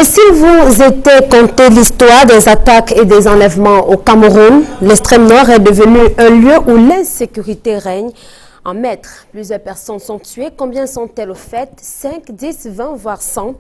Et si vous étiez compté l'histoire des attaques et des enlèvements au Cameroun, l'extrême nord est devenu un lieu où l'insécurité règne en maître. Plusieurs personnes sont tuées. Combien sont-elles au fait? 5, 10, 20, voire 100.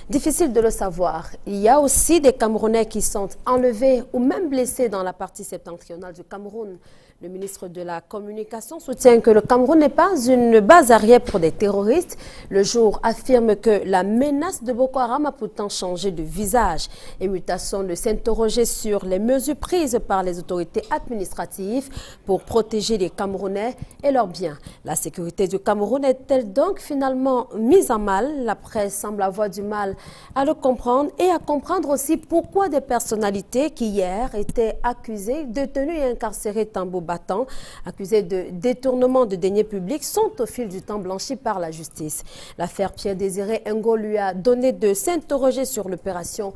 Difficile de le savoir. Il y a aussi des Camerounais qui sont enlevés ou même blessés dans la partie septentrionale du Cameroun. Le ministre de la Communication soutient que le Cameroun n'est pas une base arrière pour des terroristes. Le Jour affirme que la menace de Boko Haram a pourtant changé de visage. Et mutation de s'interroger sur les mesures prises par les autorités administratives pour protéger les Camerounais et leurs biens. La sécurité du Cameroun est-elle donc finalement mise en mal? La presse semble avoir du mal à le comprendre et à comprendre aussi pourquoi des personnalités qui hier étaient accusées, détenues et incarcérées tambour battant, accusés de détournement de deniers publics, sont au fil du temps blanchis par la justice. L'affaire Pierre-Désiré Ngo lui a donné de s'interroger sur l'opération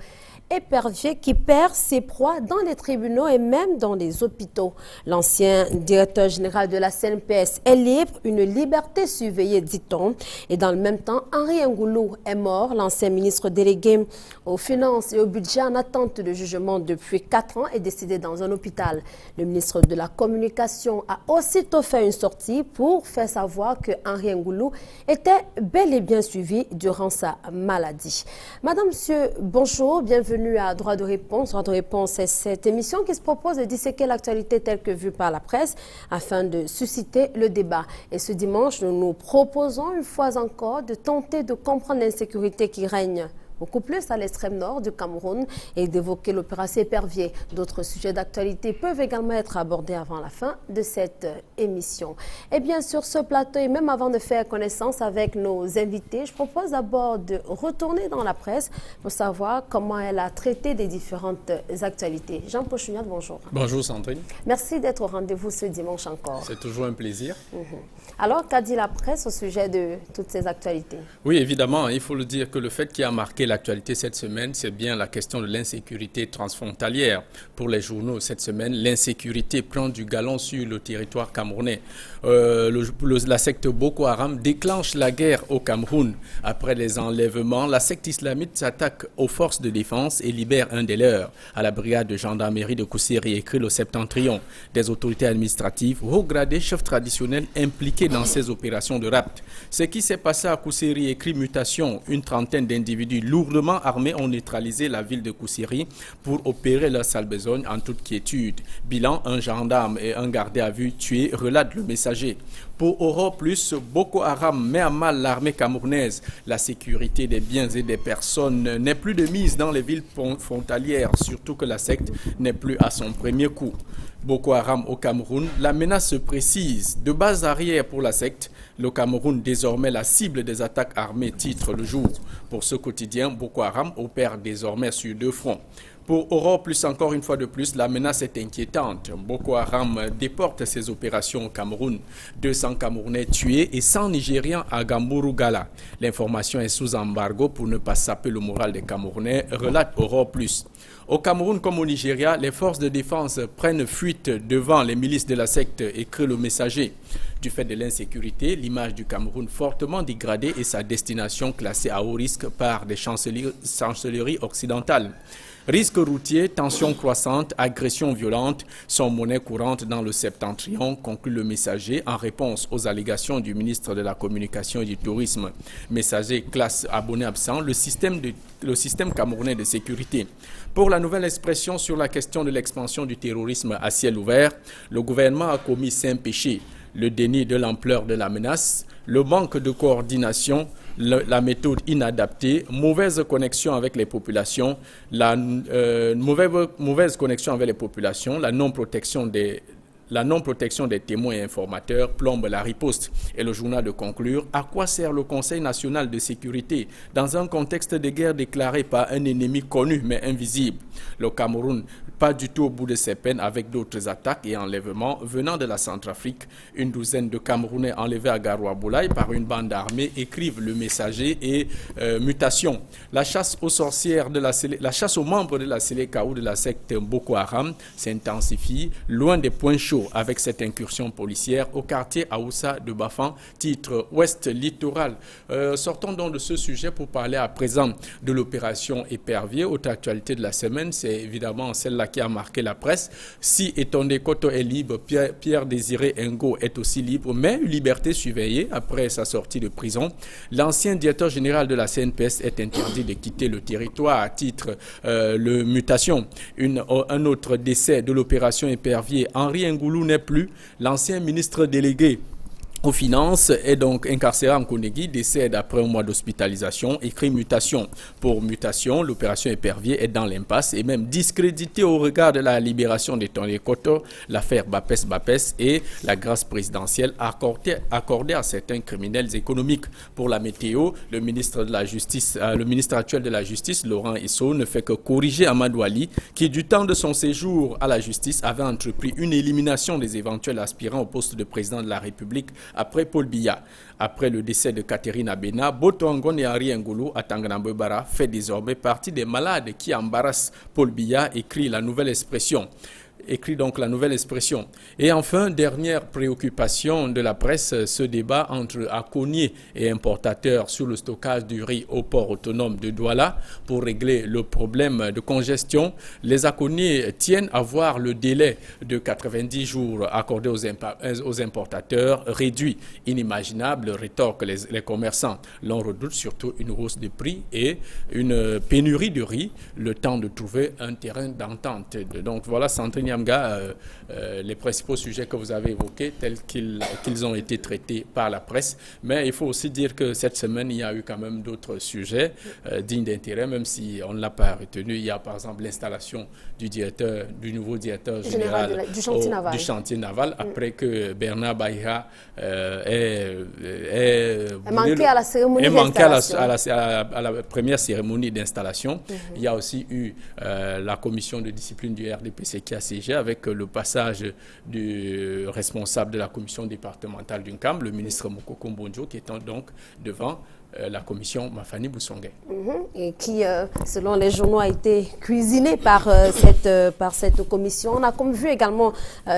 Épervier qui perd ses proies dans les tribunaux et même dans les hôpitaux. L'ancien directeur général de la CNPS est libre, une liberté surveillée, dit-on. Et dans le même temps, Henri Ngoulou est mort, l'ancien ministre délégué aux finances et au budget en attente de jugement depuis 4 ans est décédé dans un hôpital. Le ministre de la Communication a aussitôt fait une sortie pour faire savoir que Henri Ngoulou était bel et bien suivi durant sa maladie. Madame, monsieur, bonjour, bienvenue à Droit de réponse. Droit de réponse est cette émission qui se propose de disséquer l'actualité telle que vue par la presse afin de susciter le débat. Et ce dimanche, nous nous proposons une fois encore de tenter de comprendre l'insécurité qui règne beaucoup plus à l'extrême nord du Cameroun et d'évoquer l'opération Épervier. D'autres sujets d'actualité peuvent également être abordés avant la fin de cette émission. Et bien sur ce plateau, et même avant de faire connaissance avec nos invités, je propose d'abord de retourner dans la presse pour savoir comment elle a traité des différentes actualités. Jean-Paul Chouniat, bonjour. Bonjour Sandrine. Merci d'être au rendez-vous ce dimanche encore. C'est toujours un plaisir. Alors, qu'a dit la presse au sujet de toutes ces actualités? Oui, évidemment, il faut le dire que le fait qui a marqué l'actualité cette semaine, c'est bien la question de l'insécurité transfrontalière. Pour les journaux cette semaine, l'insécurité prend du galon sur le territoire camerounais. La secte Boko Haram déclenche la guerre au Cameroun. Après les enlèvements, la secte islamite s'attaque aux forces de défense et libère un des leurs. À la brigade de gendarmerie de Kousséry, écrit le Septentrion. Des autorités administratives, haut gradés, chefs traditionnels impliqués dans ces opérations de rapt. Ce qui s'est passé à Kousséry, écrit Mutation, une trentaine d'individus lourdement armés ont neutralisé la ville de Kousséry pour opérer leur sale besogne en toute quiétude. Bilan, un gendarme et un gardé à vue tués, relate le messager. Pour Aurore Plus, Boko Haram met à mal l'armée camerounaise. La sécurité des biens et des personnes n'est plus de mise dans les villes frontalières, surtout que la secte n'est plus à son premier coup. Boko Haram au Cameroun, la menace se précise. De base arrière pour la secte, le Cameroun désormais la cible des attaques armées, titre Le Jour. Pour ce quotidien, Boko Haram opère désormais sur 2 fronts. Pour Aurore Plus, encore une fois de plus, la menace est inquiétante. Boko Haram déporte ses opérations au Cameroun. 200 Camerounais tués et 100 Nigérians à Gambourou-Gala. L'information est sous embargo pour ne pas saper le moral des Camerounais, relate Aurore Plus. Au Cameroun comme au Nigeria, les forces de défense prennent fuite devant les milices de la secte, écrit le messager. Du fait de l'insécurité, l'image du Cameroun fortement dégradée et sa destination classée à haut risque par des chancelleries occidentales. Risques routiers, tensions croissantes, agressions violentes sont monnaie courante dans le Septentrion, conclut le messager en réponse aux allégations du ministre de la Communication et du Tourisme. Messager classe abonné absent le système camerounais de sécurité. Pour la nouvelle expression sur la question de l'expansion du terrorisme à ciel ouvert, le gouvernement a commis 5 péchés. Le déni de l'ampleur de la menace, le manque de coordination, la méthode inadaptée, mauvaise connexion avec les populations, la mauvaise connexion avec les populations, la non-protection des témoins et informateurs plombe la riposte. Et le journal de conclure, à quoi sert le Conseil national de sécurité dans un contexte de guerre déclaré par un ennemi connu mais invisible? Le Cameroun, pas du tout au bout de ses peines avec d'autres attaques et enlèvements venant de la Centrafrique. Une douzaine de Camerounais enlevés à Garoua-Boulaye par une bande armée, écrivent le messager et Mutation. La chasse aux sorcières la chasse aux membres de la Séléka ou de la secte Boko Haram s'intensifie loin des points chauds. chaud avec cette incursion policière au quartier Aoussa de Bafan, titre Ouest Littoral. Sortons donc de ce sujet pour parler à présent de l'opération Épervier. Autre actualité de la semaine, c'est évidemment celle-là qui a marqué la presse. Si Etonde Koto est libre, Pierre Désiré Ngo est aussi libre, mais liberté surveillée après sa sortie de prison. L'ancien directeur général de la CNPS est interdit de quitter le territoire à titre le mutation. Un autre décès de l'opération Épervier, Henri Ngoulou n'est plus. L'ancien ministre délégué aux finances est donc incarcéré en Konegi, décède après un mois d'hospitalisation, écrit mutation. Pour mutation, l'opération Épervier est dans l'impasse et même discréditée au regard de la libération de Tony Koto, l'affaire Bapes et la grâce présidentielle accordée à certains criminels économiques. Pour la météo, le ministre actuel de la Justice, Laurent Isso, ne fait que corriger Amadou Ali, qui du temps de son séjour à la justice avait entrepris une élimination des éventuels aspirants au poste de président de la République après Paul Biya. Après le décès de Catherine Abena, Boto Angon et Henri Ngoulou à Tanganambebara fait désormais partie des malades qui embarrassent Paul Biya, écrit donc la nouvelle expression. Et enfin, dernière préoccupation de la presse, ce débat entre Akonnier et importateurs sur le stockage du riz au port autonome de Douala. Pour régler le problème de congestion, les Akonniers tiennent à voir le délai de 90 jours accordé aux importateurs réduit. Inimaginable, rétorquent les commerçants. L'on redoute surtout une hausse de prix et une pénurie de riz, le temps de trouver un terrain d'entente. Donc voilà, Sandrine Yamga, les principaux sujets que vous avez évoqués tels qu'ils ont été traités par la presse. Mais il faut aussi dire que cette semaine, il y a eu quand même d'autres sujets dignes d'intérêt, même si on ne l'a pas retenu. Il y a par exemple l'installation du nouveau directeur général du chantier naval, après que Bernard Baïha manqué à la cérémonie d'installation. À la première cérémonie d'installation. Il y a aussi eu la commission de discipline du RDPC qui a siégé avec le passage du responsable de la commission départementale du NCAM, le ministre Mokoko Mbonjo, qui est donc devant la commission Mafani Boussongé. Et qui, selon les journaux, a été cuisiné par cette commission. On a comme vu également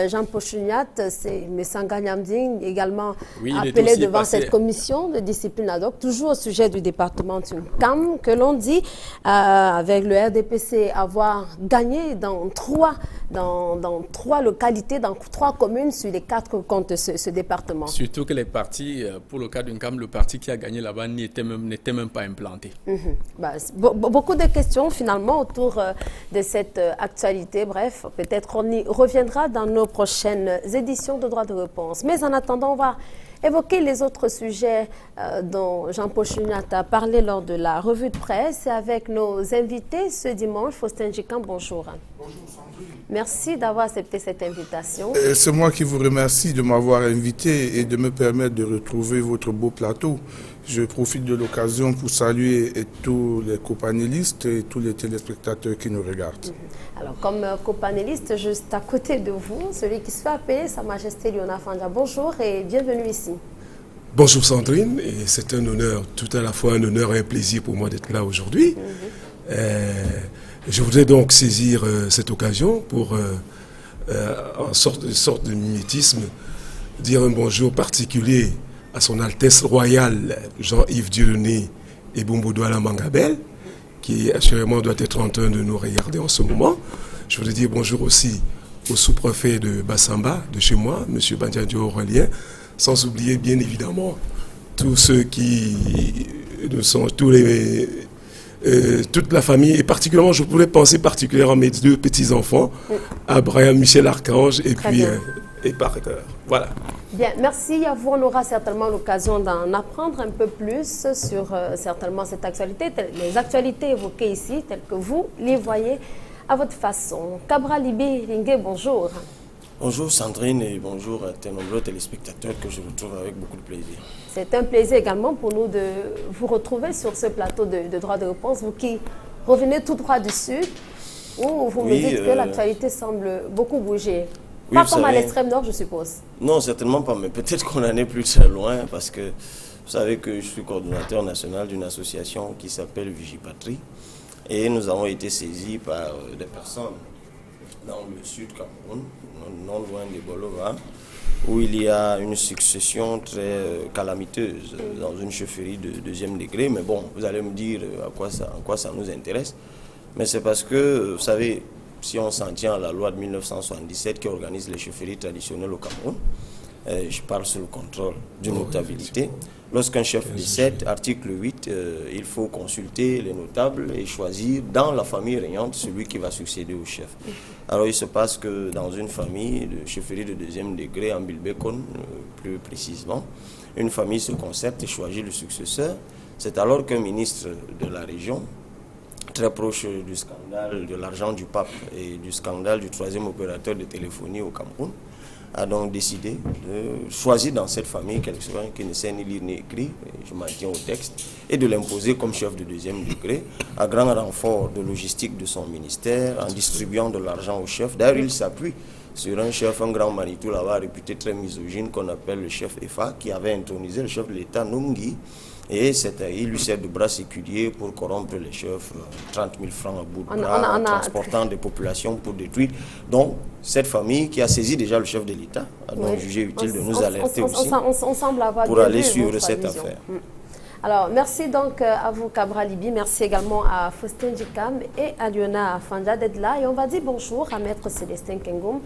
Jean Pochuniat, c'est M. Sanganyamding, également appelé devant cette commission de discipline ad hoc, toujours au sujet du département du NCAM, que l'on dit, avec le RDPC, avoir gagné dans trois localités, dans 3 communes sur les 4 comptes ce département. Surtout que les partis, pour le cas du NCAM, le parti qui a gagné là-bas n'était même pas implanté. Beaucoup de questions finalement autour de cette actualité. Bref, peut-être on y reviendra dans nos prochaines éditions de Droit de réponse. Mais en attendant, on va évoquer les autres sujets dont Jean-Paul Chuniat a parlé lors de la revue de presse avec nos invités ce dimanche. Faustin Djikan, bonjour. Bonjour Sandrine. Merci d'avoir accepté cette invitation. C'est moi qui vous remercie de m'avoir invité et de me permettre de retrouver votre beau plateau. Je profite de l'occasion pour saluer tous les copanélistes et tous les téléspectateurs qui nous regardent. Alors, comme copanéliste, juste à côté de vous, celui qui se fait appeler Sa Majesté Liona Fanda. Bonjour et bienvenue ici. Bonjour Sandrine, et c'est un honneur, tout à la fois un honneur et un plaisir pour moi d'être là aujourd'hui. Je voudrais donc saisir cette occasion pour, en sorte de mimétisme, dire un bonjour particulier à son Altesse Royale Jean-Yves Dieudonné et Bumbu Douala Mangabel, qui assurément doit être en train de nous regarder en ce moment. Je voudrais dire bonjour aussi au sous-préfet de Bassamba, de chez moi, M. Bandiadio Aurélien, sans oublier bien évidemment tous ceux qui sont toute la famille, et particulièrement, je voulais penser particulièrement à mes 2 petits-enfants, Abraham Michel Archange et Parker. Voilà. Bien, merci à vous. On aura certainement l'occasion d'en apprendre un peu plus sur certainement cette actualité, les actualités évoquées ici, telles que vous les voyez à votre façon. Cabra Libé Ringue, bonjour. Bonjour Sandrine et bonjour à tes nombreux téléspectateurs que je retrouve avec beaucoup de plaisir. C'est un plaisir également pour nous de vous retrouver sur ce plateau de droit de réponse, vous qui revenez tout droit du Sud, où vous me dites que l'actualité semble beaucoup bouger. Oui, pas comme à l'extrême nord, je suppose. Non, certainement pas, mais peut-être qu'on en est plus très loin parce que vous savez que je suis coordonnateur national d'une association qui s'appelle Vigipatrie et nous avons été saisis par des personnes dans le sud Cameroun, non loin de Bolova, où il y a une succession très calamiteuse dans une chefferie de deuxième degré. Mais bon, vous allez me dire en quoi ça nous intéresse. Mais c'est parce que, vous savez, si on s'en tient à la loi de 1977 qui organise les chefferies traditionnelles au Cameroun, je parle sous le contrôle d'une notabilité. Lorsqu'un chef décède, article 8, il faut consulter les notables et choisir dans la famille régnante celui qui va succéder au chef. Alors il se passe que dans une famille de chefferie de deuxième degré, en Bilbekon plus précisément, une famille se concerte et choisit le successeur. C'est alors qu'un ministre de la région, très proche du scandale de l'argent du pape et du scandale du troisième opérateur de téléphonie au Cameroun, a donc décidé de choisir dans cette famille quelqu'un qui ne sait ni lire ni écrire, je m'en tiens au texte, et de l'imposer comme chef de deuxième degré, à grand renfort de logistique de son ministère, en distribuant de l'argent au chef. D'ailleurs, il s'appuie sur un chef, un grand Manitou là-bas, réputé très misogyne, qu'on appelle le chef EFA, qui avait intronisé le chef de l'État, Nungi, et il lui sert de bras séculier pour corrompre les chefs, 30 000 francs à bout de bras, transportant des populations pour détruire. Donc, cette famille qui a saisi déjà le chef de l'État a donc jugé utile de nous alerter aussi on semble avoir pour aller suivre cette affaire. Alors, merci donc à vous, Cabra Libi. Merci également à Faustin Djikam et à Liona Fanja d'être là. Et on va dire bonjour à Maître Célestin Kengoum.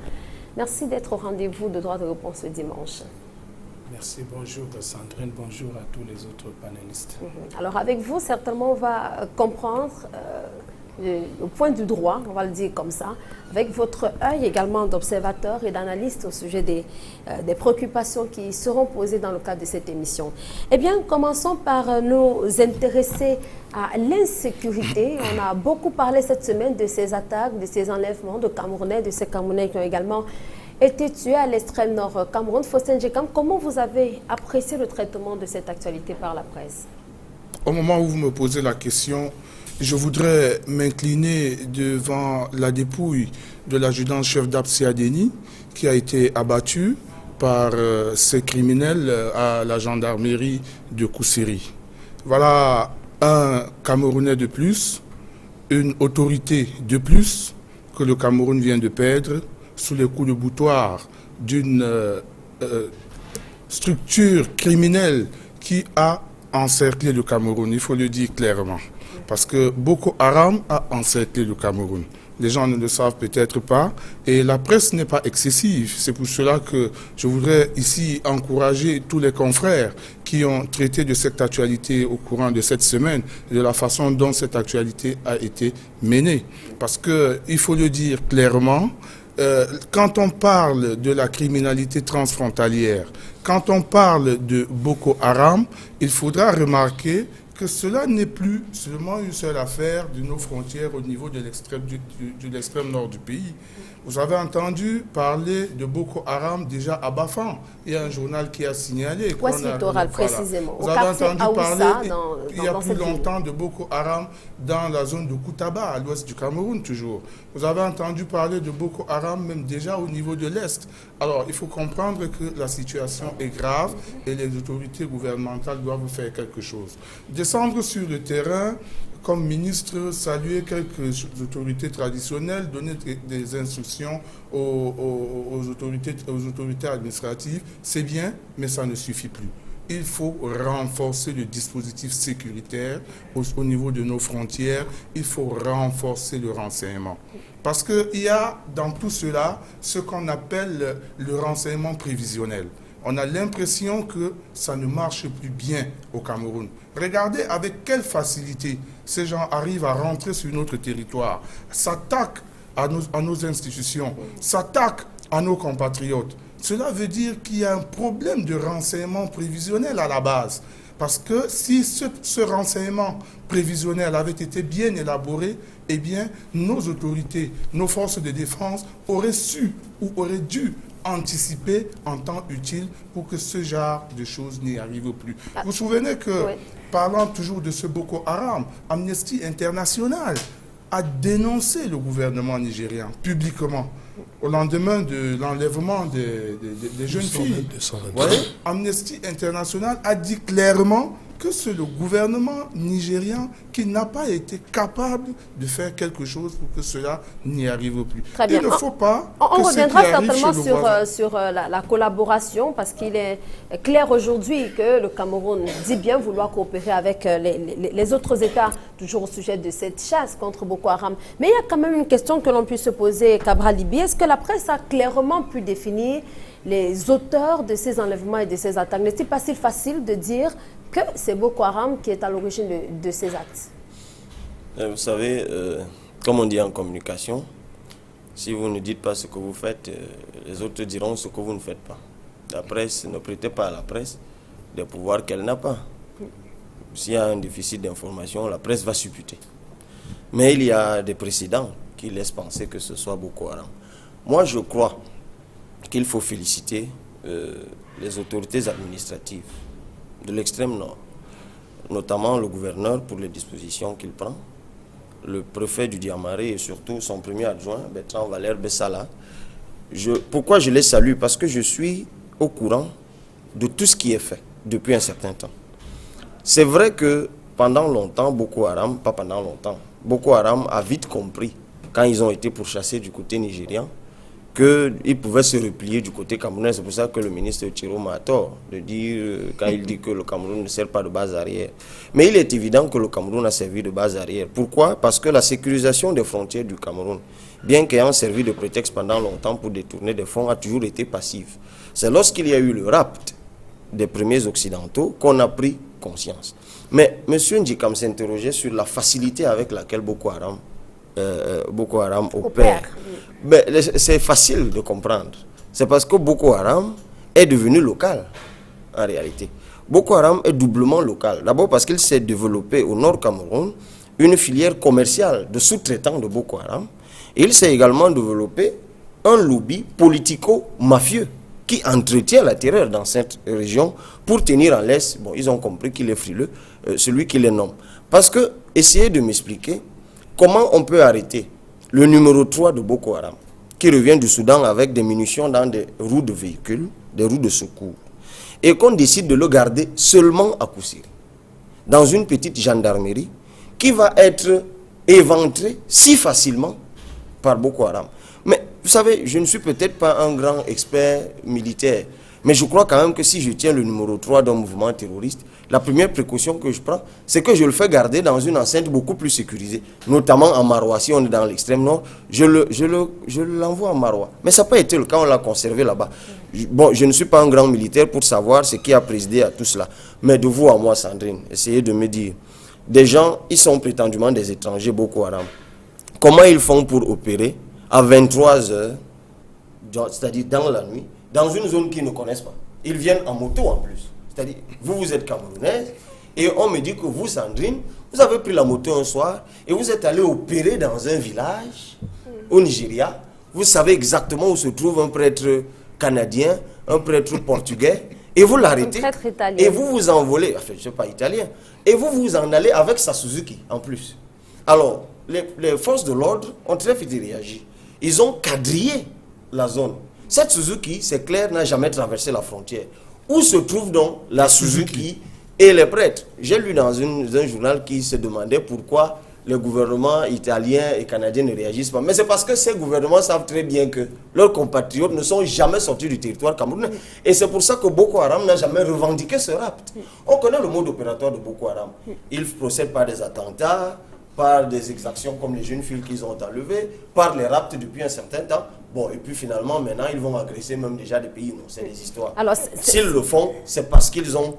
Merci d'être au rendez-vous de droit de réponse ce dimanche. Merci, bonjour Sandrine, bonjour à tous les autres panélistes. Alors avec vous, certainement, on va comprendre au point du droit, on va le dire comme ça, avec votre œil également d'observateur et d'analyste au sujet des préoccupations qui seront posées dans le cadre de cette émission. Eh bien, commençons par nous intéresser à l'insécurité. On a beaucoup parlé cette semaine de ces attaques, de ces enlèvements de Camerounais, de ces Camerounais qui ont également été tués à l'extrême nord Cameroun. Faustin Djikam, comment vous avez apprécié le traitement de cette actualité par la presse? Au moment où vous me posez la question, je voudrais m'incliner devant la dépouille de l'adjudant-chef d'Absia Deni, qui a été abattu par ces criminels à la gendarmerie de Koussiri. Voilà un Camerounais de plus, une autorité de plus que le Cameroun vient de perdre sous les coups de boutoir d'une structure criminelle qui a encerclé le Cameroun, il faut le dire clairement. Parce que Boko Haram a encerclé le Cameroun. Les gens ne le savent peut-être pas et la presse n'est pas excessive. C'est pour cela que je voudrais ici encourager tous les confrères qui ont traité de cette actualité au courant de cette semaine et de la façon dont cette actualité a été menée. Parce qu'il faut le dire clairement, quand on parle de la criminalité transfrontalière, quand on parle de Boko Haram, il faudra remarquer que cela n'est plus seulement une seule affaire de nos frontières au niveau de l'extrême nord du pays. Vous avez entendu parler de Boko Haram déjà à Bafan. Il y a un journal qui a signalé. Précisément. Vous avez entendu parler il y a plus longtemps de Boko Haram dans la zone de Koutaba, à l'ouest du Cameroun toujours. Vous avez entendu parler de Boko Haram même déjà au niveau de l'Est. Alors, il faut comprendre que la situation est grave et les autorités gouvernementales doivent faire quelque chose. Descendre sur le terrain, comme ministre, saluer quelques autorités traditionnelles, donner des instructions aux autorités administratives, c'est bien, mais ça ne suffit plus. Il faut renforcer le dispositif sécuritaire au niveau de nos frontières. Il faut renforcer le renseignement. Parce qu'il y a dans tout cela ce qu'on appelle le renseignement prévisionnel. On a l'impression que ça ne marche plus bien au Cameroun. Regardez avec quelle facilité ces gens arrivent à rentrer sur notre territoire, s'attaquent à nos institutions, s'attaquent à nos compatriotes. Cela veut dire qu'il y a un problème de renseignement prévisionnel à la base. Parce que si ce renseignement prévisionnel avait été bien élaboré, eh bien, nos autorités, nos forces de défense auraient su ou auraient dû anticiper en temps utile pour que ce genre de choses n'y arrive plus. Vous vous souvenez que, parlant toujours de ce Boko Haram, Amnesty International a dénoncé le gouvernement nigérien publiquement au lendemain de l'enlèvement des jeunes filles. Amnesty International a dit clairement que c'est le gouvernement nigérian qui n'a pas été capable de faire quelque chose pour que cela n'y arrive plus. Très bien. Il ne faut pas On que reviendra ce qui arrive certainement chez le voisin- sur la collaboration, parce qu'il est clair aujourd'hui que le Cameroun dit bien vouloir coopérer avec les autres États, toujours au sujet de cette chasse contre Boko Haram. Mais il y a quand même une question que l'on puisse se poser, Cabral Libi. Est-ce que la presse a clairement pu définir les auteurs de ces enlèvements et de ces attaques? N'est-il pas si facile de dire que c'est Boko Haram qui est à l'origine de ces actes? Vous savez, comme on dit en communication, si vous ne dites pas ce que vous faites, les autres diront ce que vous ne faites pas. La presse, ne prêtez pas à la presse des pouvoirs qu'elle n'a pas. S'il y a un déficit d'information, la presse va supputer. Mais il y a des précédents qui laissent penser que ce soit Boko Haram. Moi, je crois qu'il faut féliciter les autorités administratives de l'extrême nord, notamment le gouverneur pour les dispositions qu'il prend, le préfet du Diamaré et surtout son premier adjoint, Bertrand Valère Bessala. Pourquoi je les salue? Parce que je suis au courant de tout ce qui est fait depuis un certain temps. C'est vrai que pendant longtemps, Boko Haram, pas pendant longtemps, Boko Haram a vite compris, quand ils ont été pourchassés du côté nigérian, qu'ils pouvaient se replier du côté camerounais. C'est pour ça que le ministre Chiroma a tort de dire, quand il dit que le Cameroun ne sert pas de base arrière. Mais il est évident que le Cameroun a servi de base arrière. Pourquoi? Parce que la sécurisation des frontières du Cameroun, bien qu'ayant servi de prétexte pendant longtemps pour détourner des fonds, a toujours été passive. C'est lorsqu'il y a eu le rapt des premiers occidentaux qu'on a pris conscience. Mais M. Ndjikam s'interrogeait sur la facilité avec laquelle Boko Haram opère. C'est facile de comprendre. C'est parce que Boko Haram est devenu local, en réalité. Boko Haram est doublement local. D'abord parce qu'il s'est développé au nord Cameroun une filière commerciale de sous-traitants de Boko Haram. Et il s'est également développé un lobby politico-mafieux qui entretient la terreur dans cette région pour tenir en laisse. Bon, ils ont compris qu'il est frileux, celui qui les nomme. Parce que, essayez de m'expliquer comment on peut arrêter le numéro 3 de Boko Haram, qui revient du Soudan avec des munitions dans des roues de véhicules, des roues de secours, et qu'on décide de le garder seulement à Koussiri, dans une petite gendarmerie qui va être éventrée si facilement par Boko Haram. Mais vous savez, je ne suis peut-être pas un grand expert militaire, mais je crois quand même que si je tiens le numéro 3 d'un mouvement terroriste, la première précaution que je prends, c'est que je le fais garder dans une enceinte beaucoup plus sécurisée, notamment en Maroua. Si on est dans l'extrême nord, je l'envoie en Maroua. Mais ça n'a pas été le cas, on l'a conservé là-bas. Bon, je ne suis pas un grand militaire pour savoir ce qui a présidé à tout cela. Mais de vous à moi, Sandrine, essayez de me dire, des gens, ils sont prétendument des étrangers Boko Haram. Comment ils font pour opérer à 23 heures, c'est-à-dire dans la nuit, dans une zone qu'ils ne connaissent pas? Ils viennent en moto en plus. C'est-à-dire, vous êtes camerounaise, et on me dit que vous, Sandrine, vous avez pris la moto un soir, et vous êtes allé opérer dans un village, au Nigeria. Vous savez exactement où se trouve un prêtre canadien, un prêtre portugais, et vous l'arrêtez, et vous vous envolez, enfin, je ne sais pas, italien, et vous vous en allez avec sa Suzuki, en plus. Alors, les forces de l'ordre ont très vite réagi. Ils ont quadrillé la zone. Cette Suzuki, c'est clair, n'a jamais traversé la frontière. Où se trouve donc la Suzuki et les prêtres? J'ai lu dans un journal qui se demandait pourquoi les gouvernements italiens et canadiens ne réagissent pas. Mais c'est parce que ces gouvernements savent très bien que leurs compatriotes ne sont jamais sortis du territoire camerounais. Et c'est pour ça que Boko Haram n'a jamais revendiqué ce rapt. On connaît le mode opératoire de Boko Haram. Ils procèdent par des attentats, par des exactions comme les jeunes filles qu'ils ont enlevées, par les rapts depuis un certain temps. Bon, et puis finalement, maintenant, ils vont agresser même déjà des pays. Non, c'est des histoires. S'ils le font, c'est parce qu'ils ont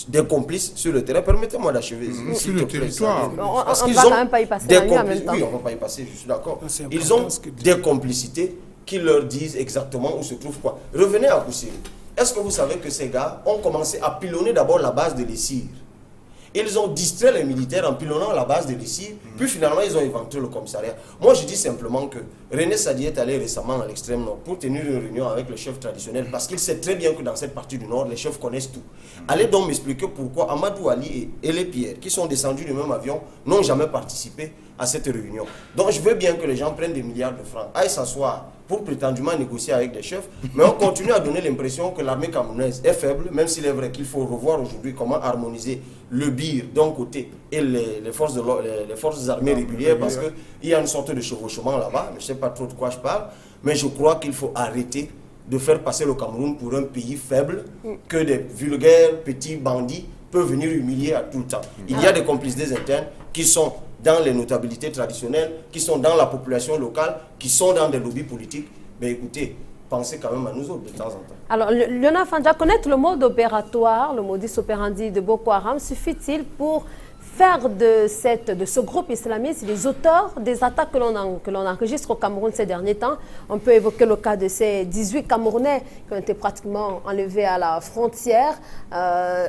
des complices sur le terrain. Permettez-moi d'achever. Sur le territoire. On ne va quand même pas y passer la nuit en même temps. Oui, on ne va pas y passer, je suis d'accord. Ils ont des complicités qui leur disent exactement où se trouve quoi. Revenez à Koussiri. Est-ce que vous savez que ces gars ont commencé à pilonner d'abord la base de l'Essir? Ils ont distrait les militaires en pilonnant la base de l'Essir, puis finalement ils ont éventré le commissariat. Moi je dis simplement que René Sadi est allé récemment à l'extrême nord pour tenir une réunion avec le chef traditionnel, parce qu'il sait très bien que dans cette partie du nord, les chefs connaissent tout. Allez donc m'expliquer pourquoi Amadou Ali et les Pierre, qui sont descendus du même avion, n'ont jamais participé à cette réunion. Donc je veux bien que les gens prennent des milliards de francs, aillent s'asseoir pour prétendument négocier avec des chefs, mais on continue à donner l'impression que l'armée camerounaise est faible, même s'il est vrai qu'il faut revoir aujourd'hui comment harmoniser le BIR d'un côté et les forces armées régulières, parce qu'il y a une sorte de chevauchement là-bas, je ne sais pas trop de quoi je parle, mais je crois qu'il faut arrêter de faire passer le Cameroun pour un pays faible, que des vulgaires petits bandits peuvent venir humilier à tout le temps. Il y a des complicités internes qui sont dans les notabilités traditionnelles, qui sont dans la population locale, qui sont dans des lobbies politiques. Mais écoutez, pensez quand même à nous autres de temps en temps. Alors, Lionel Fandja, connaître le mode opératoire, le modus operandi de Boko Haram, suffit-il pour faire de ce groupe islamiste les auteurs des attaques que l'on enregistre au Cameroun ces derniers temps? On peut évoquer le cas de ces 18 Camerounais qui ont été pratiquement enlevés à la frontière.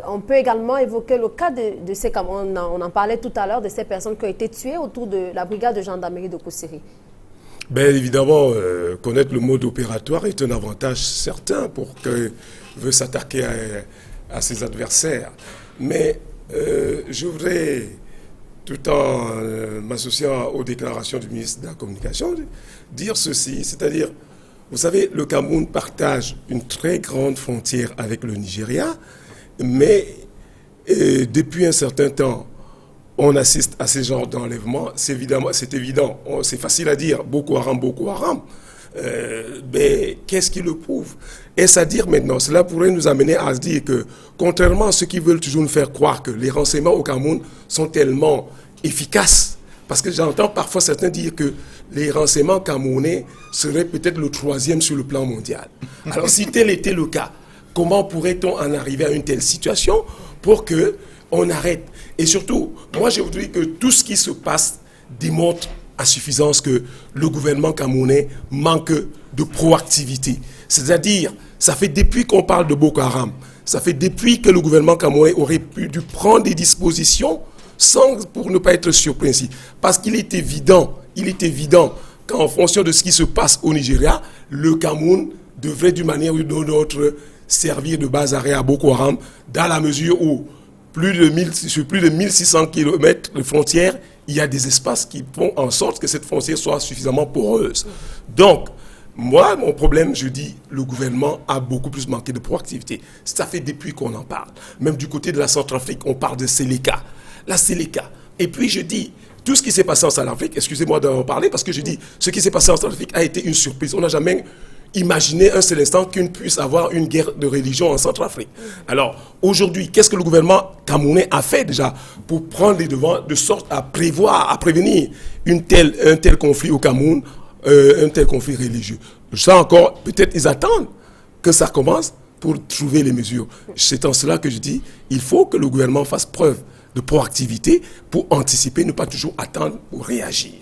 On peut également évoquer le cas de ces Camerounais, on en parlait tout à l'heure, de ces personnes qui ont été tuées autour de la brigade de gendarmerie de Koussiri. Bien évidemment, connaître le mode opératoire est un avantage certain pour que veut s'attaquer à ses adversaires. Mais je voudrais, tout en m'associant aux déclarations du ministre de la Communication, dire ceci, c'est-à-dire, vous savez, le Cameroun partage une très grande frontière avec le Nigeria, mais depuis un certain temps, on assiste à ce genre d'enlèvement. C'est évident, c'est facile à dire, Boko Haram. Mais qu'est-ce qui le prouve? Est-ce à dire maintenant? Cela pourrait nous amener à se dire que, contrairement à ceux qui veulent toujours nous faire croire que les renseignements au Cameroun sont tellement efficaces, parce que j'entends parfois certains dire que les renseignements camerounais seraient peut-être le 3e sur le plan mondial. Alors si tel était le cas, comment pourrait-on en arriver à une telle situation pour qu'on arrête? Et surtout, moi je voudrais que tout ce qui se passe démontre à suffisance que le gouvernement camerounais manque de proactivité. C'est-à-dire, ça fait depuis qu'on parle de Boko Haram, ça fait depuis que le gouvernement camerounais aurait dû prendre des dispositions pour ne pas être surpris ainsi. Parce qu'il est évident qu'en fonction de ce qui se passe au Nigeria, le Cameroun devrait d'une manière ou d'une autre servir de base arrêt à Boko Haram, dans la mesure où sur plus de 1600 km de frontières, il y a des espaces qui font en sorte que cette frontière soit suffisamment poreuse. Donc, moi, mon problème, je dis, le gouvernement a beaucoup plus manqué de proactivité. Ça fait depuis qu'on en parle. Même du côté de la Centrafrique, on parle de Séléka. La Séléka. Et puis, je dis, tout ce qui s'est passé en Centrafrique, excusez-moi d'en parler, parce que je dis, ce qui s'est passé en Centrafrique a été une surprise. On n'a jamais imaginé un seul instant qu'on puisse avoir une guerre de religion en Centrafrique. Alors, aujourd'hui, qu'est-ce que le gouvernement camerounais a fait déjà pour prendre les devants de sorte à prévenir un tel conflit au Cameroun, un tel conflit religieux? Ça encore, peut-être ils attendent que ça commence pour trouver les mesures. C'est en cela que je dis, il faut que le gouvernement fasse preuve de proactivité pour anticiper, ne pas toujours attendre ou réagir.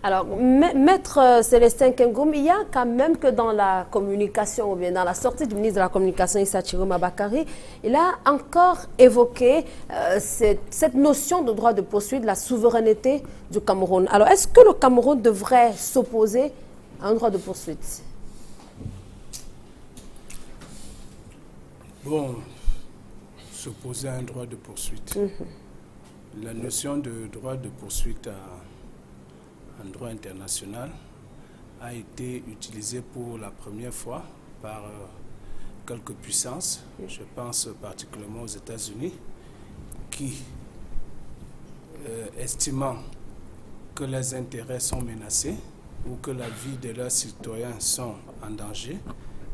Alors, Maître Célestin Kengoum, il y a quand même que dans la communication, ou bien dans la sortie du ministre de la Communication, Issa Chiroma Bakary, il a encore évoqué cette notion de droit de poursuite, la souveraineté du Cameroun. Alors, est-ce que le Cameroun devrait s'opposer à un droit de poursuite? Bon, s'opposer à un droit de poursuite. La notion de droit de poursuite en droit international a été utilisée pour la première fois par quelques puissances, je pense particulièrement aux États-Unis, qui, estimant que leurs intérêts sont menacés ou que la vie de leurs citoyens sont en danger,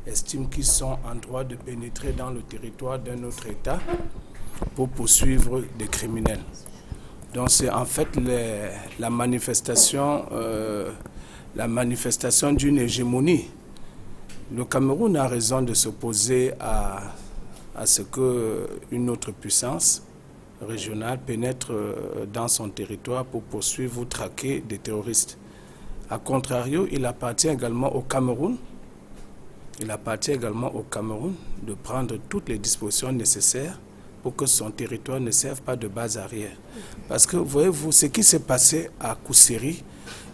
estiment qu'ils sont en droit de pénétrer dans le territoire d'un autre État pour poursuivre des criminels. Donc c'est en fait la manifestation d'une hégémonie. Le Cameroun a raison de s'opposer à ce qu'une autre puissance régionale pénètre dans son territoire pour poursuivre ou traquer des terroristes. A contrario, il appartient également au Cameroun de prendre toutes les dispositions nécessaires pour que son territoire ne serve pas de base arrière. Parce que, voyez-vous, ce qui s'est passé à Koussiri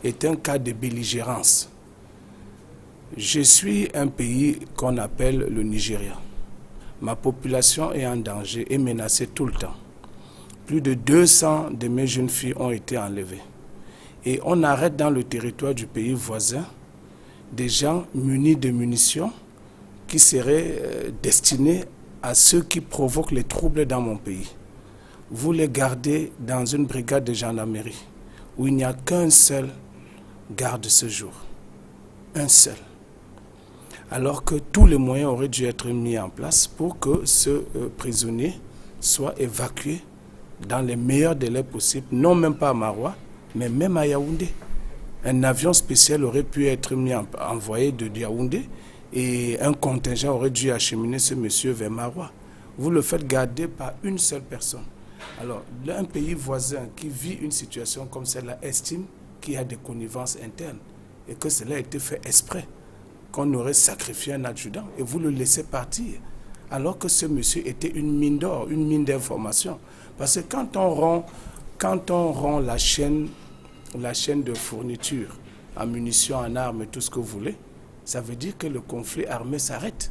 est un cas de belligérance. Je suis un pays qu'on appelle le Nigeria. Ma population est en danger et menacée tout le temps. Plus de 200 de mes jeunes filles ont été enlevées. Et on arrête dans le territoire du pays voisin des gens munis de munitions qui seraient destinés à ceux qui provoquent les troubles dans mon pays. Vous les gardez dans une brigade de gendarmerie où il n'y a qu'un seul garde ce jour. Un seul. Alors que tous les moyens auraient dû être mis en place pour que ce prisonnier soit évacué dans les meilleurs délais possibles, non même pas à Maroua, mais même à Yaoundé. Un avion spécial aurait pu être envoyé de Yaoundé et un contingent aurait dû acheminer ce monsieur vers Maroua. Vous le faites garder par une seule personne. Alors, un pays voisin qui vit une situation comme celle-là estime qu'il y a des connivences internes et que cela a été fait exprès, qu'on aurait sacrifié un adjudant et vous le laissez partir. Alors que ce monsieur était une mine d'or, une mine d'information. Parce que quand on rompt la chaîne de fourniture en munitions, en armes, tout ce que vous voulez, ça veut dire que le conflit armé s'arrête.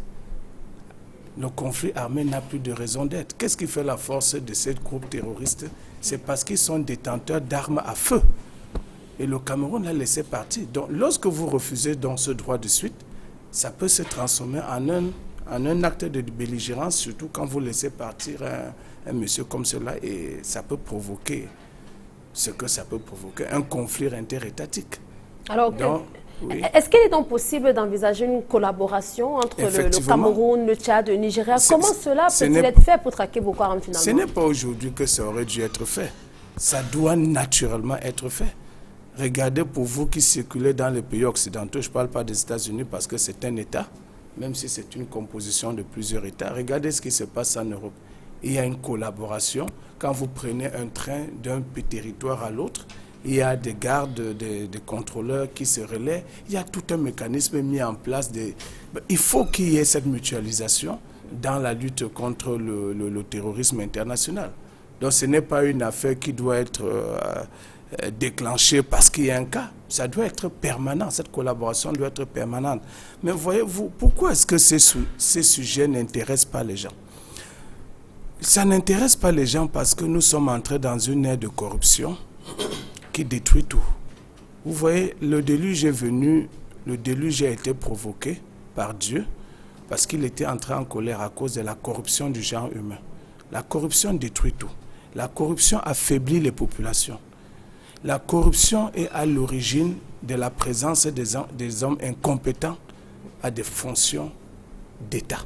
Le conflit armé n'a plus de raison d'être. Qu'est-ce qui fait la force de ces groupes terroristes? C'est parce qu'ils sont détenteurs d'armes à feu. Et le Cameroun l'a laissé partir. Donc, lorsque vous refusez donc ce droit de suite, ça peut se transformer en un acte de belligérance, surtout quand vous laissez partir un monsieur comme cela, et ça peut provoquer ce que ça peut provoquer, un conflit interétatique. Alors, oui. Est-ce qu'il est donc possible d'envisager une collaboration entre le Cameroun, le Tchad, le Nigeria? Comment cela peut-il être fait pour traquer Boko Haram finalement? Ce n'est pas aujourd'hui que ça aurait dû être fait. Ça doit naturellement être fait. Regardez, pour vous qui circulez dans les pays occidentaux, je ne parle pas des États-Unis parce que c'est un État, même si c'est une composition de plusieurs États. Regardez ce qui se passe en Europe. Il y a une collaboration. Quand vous prenez un train d'un territoire à l'autre, il y a des gardes, des contrôleurs qui se relaient. Il y a tout un mécanisme mis en place. Il faut qu'il y ait cette mutualisation dans la lutte contre le terrorisme international. Donc ce n'est pas une affaire qui doit être déclenchée parce qu'il y a un cas. Ça doit être permanent. Cette collaboration doit être permanente. Mais voyez-vous, pourquoi est-ce que ces sujets n'intéressent pas les gens? Ça n'intéresse pas les gens parce que nous sommes entrés dans une ère de corruption qui détruit tout. Vous voyez, le déluge est venu, le déluge a été provoqué par Dieu parce qu'il était entré en colère à cause de la corruption du genre humain. La corruption détruit tout. La corruption affaiblit les populations. La corruption est à l'origine de la présence des hommes incompétents à des fonctions d'État.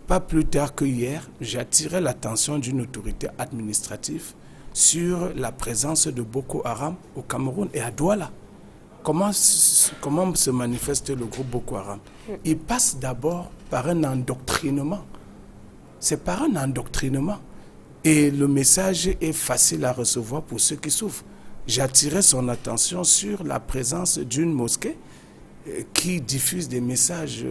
Pas plus tard que hier, j'attirais l'attention d'une autorité administrative sur la présence de Boko Haram au Cameroun et à Douala. Comment se manifeste le groupe Boko Haram? Il passe d'abord par un endoctrinement. C'est par un endoctrinement. Et le message est facile à recevoir pour ceux qui souffrent. J'attirais son attention sur la présence d'une mosquée qui diffuse des messages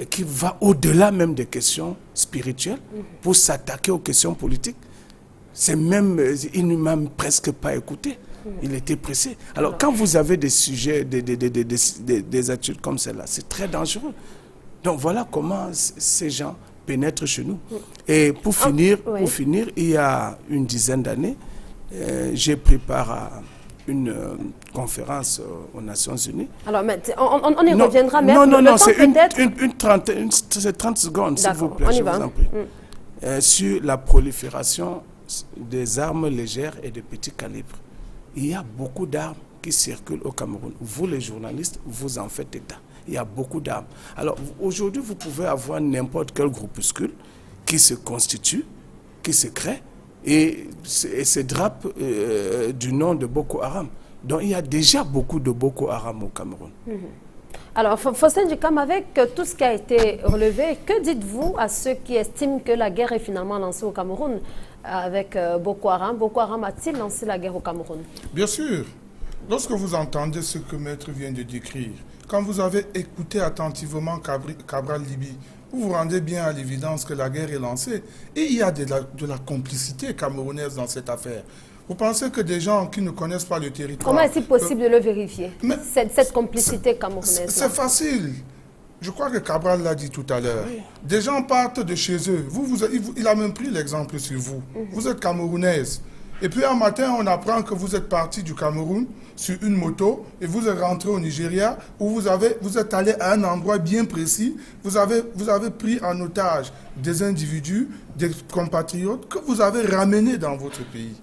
qui va au-delà même des questions spirituelles pour s'attaquer aux questions politiques. C'est même, il ne m'a presque pas écouté. Il était pressé. Alors, quand vous avez des sujets, des attitudes comme celle-là, c'est très dangereux. Donc, voilà comment ces gens pénètrent chez nous. Et pour finir, il y a une dizaine d'années, j'ai pris part à une conférence aux Nations Unies. Alors, on y reviendra, mais non, c'est 30 secondes, s'il vous plaît, je vous en prie. Sur la prolifération des armes légères et de petits calibres. Il y a beaucoup d'armes qui circulent au Cameroun. Vous, les journalistes, vous en faites état. Il y a beaucoup d'armes. Alors, aujourd'hui, vous pouvez avoir n'importe quel groupuscule qui se constitue, qui se crée, et se drape du nom de Boko Haram. Donc, il y a déjà beaucoup de Boko Haram au Cameroun. Alors, Faustin Djikam, avec tout ce qui a été relevé, que dites-vous à ceux qui estiment que la guerre est finalement lancée au Cameroun avec Boko Haram? Boko Haram a-t-il lancé la guerre au Cameroun? Bien sûr. Lorsque vous entendez ce que Maître vient de décrire, quand vous avez écouté attentivement Cabral Libi, vous vous rendez bien à l'évidence que la guerre est lancée. Et il y a de la complicité camerounaise dans cette affaire. Vous pensez que des gens qui ne connaissent pas le territoire... Comment est-il possible de le vérifier, cette complicité camerounaise? C'est facile. Je crois que Cabral l'a dit tout à l'heure. Oui. Des gens partent de chez eux. Il a même pris l'exemple sur vous. Vous êtes camerounaise. Et puis un matin, on apprend que vous êtes parti du Cameroun sur une moto et vous êtes rentré au Nigeria où vous êtes allé à un endroit bien précis. Vous avez pris en otage des individus, des compatriotes que vous avez ramenés dans votre pays.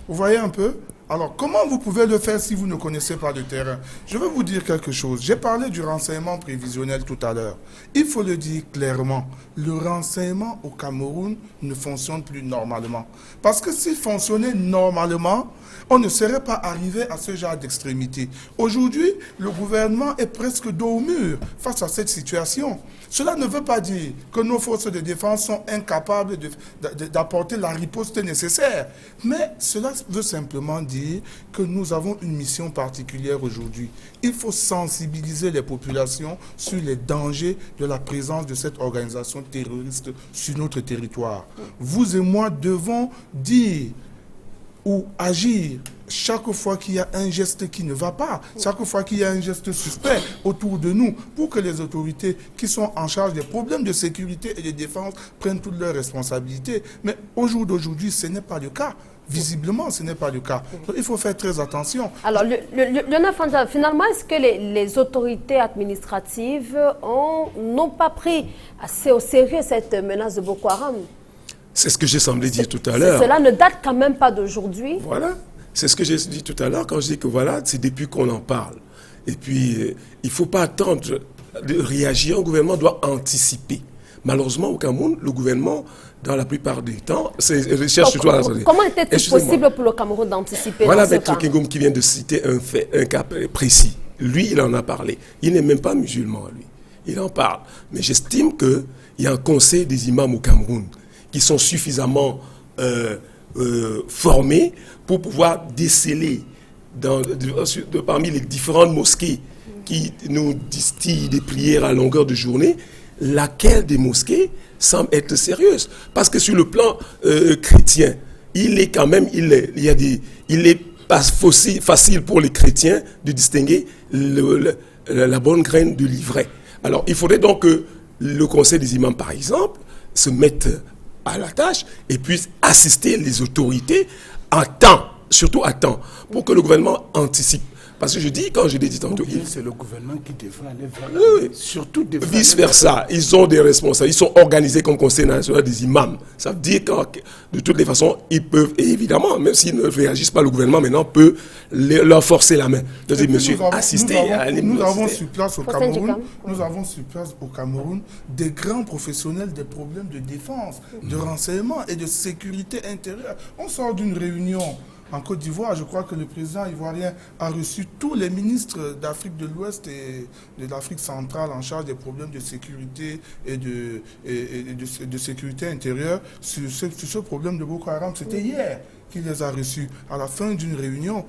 Vous voyez un peu? Alors, comment vous pouvez le faire si vous ne connaissez pas le terrain? Je vais vous dire quelque chose. J'ai parlé du renseignement prévisionnel tout à l'heure. Il faut le dire clairement. Le renseignement au Cameroun ne fonctionne plus normalement. Parce que s'il fonctionnait normalement, on ne serait pas arrivé à ce genre d'extrémité. Aujourd'hui, le gouvernement est presque dos au mur face à cette situation. Cela ne veut pas dire que nos forces de défense sont incapables d'apporter la riposte nécessaire. Mais cela veut simplement dire que nous avons une mission particulière aujourd'hui. Il faut sensibiliser les populations sur les dangers de la présence de cette organisation terroriste sur notre territoire. Vous et moi devons dire ou agir chaque fois qu'il y a un geste qui ne va pas, chaque fois qu'il y a un geste suspect autour de nous, pour que les autorités qui sont en charge des problèmes de sécurité et de défense prennent toutes leurs responsabilités. Mais au jour d'aujourd'hui, ce n'est pas le cas. Visiblement, ce n'est pas le cas. Donc, il faut faire très attention. Alors, Lionel Fanja, finalement, est-ce que les autorités administratives n'ont pas pris assez au sérieux cette menace de Boko Haram? C'est ce que j'ai semblé dire tout à l'heure. Cela ne date quand même pas d'aujourd'hui. Voilà, c'est ce que j'ai dit tout à l'heure quand je dis que voilà, c'est depuis qu'on en parle. Et puis, il ne faut pas attendre de réagir. Un gouvernement doit anticiper. Malheureusement, au Cameroun, le gouvernement, dans la plupart du temps, comment était-il possible pour le Cameroun d'anticiper? Voilà, avec Kingoum qui vient de citer un cas précis. Lui, il en a parlé. Il n'est même pas musulman, lui. Il en parle. Mais j'estime qu'il y a un conseil des imams au Cameroun qui sont suffisamment formés pour pouvoir déceler parmi les différentes mosquées qui nous distillent des prières à longueur de journée, laquelle des mosquées semble être sérieuse. Parce que sur le plan chrétien, il est pas facile pour les chrétiens de distinguer la bonne graine de l'ivraie. Alors, il faudrait donc que le conseil des imams, par exemple, se mette à la tâche et puisse assister les autorités à temps, surtout à temps, pour que le gouvernement anticipe. Parce que je dis, quand je l'ai dit tantôt... C'est le gouvernement qui devrait aller vers oui, surtout vice-versa. Ils ont des responsables. Ils sont organisés comme Conseil national des imams. Ça veut dire que de toutes les façons, ils peuvent, et évidemment, même s'ils ne réagissent pas, le gouvernement maintenant peut leur forcer la main. De dire, monsieur, assistez. Nous avons sur place au Cameroun des grands professionnels des problèmes de défense, de renseignement et de sécurité intérieure. On sort d'une réunion en Côte d'Ivoire, je crois que le président ivoirien a reçu tous les ministres d'Afrique de l'Ouest et de l'Afrique centrale en charge des problèmes de sécurité et de sécurité intérieure sur ce problème de Boko Haram. C'était hier qu'il les a reçus à la fin d'une réunion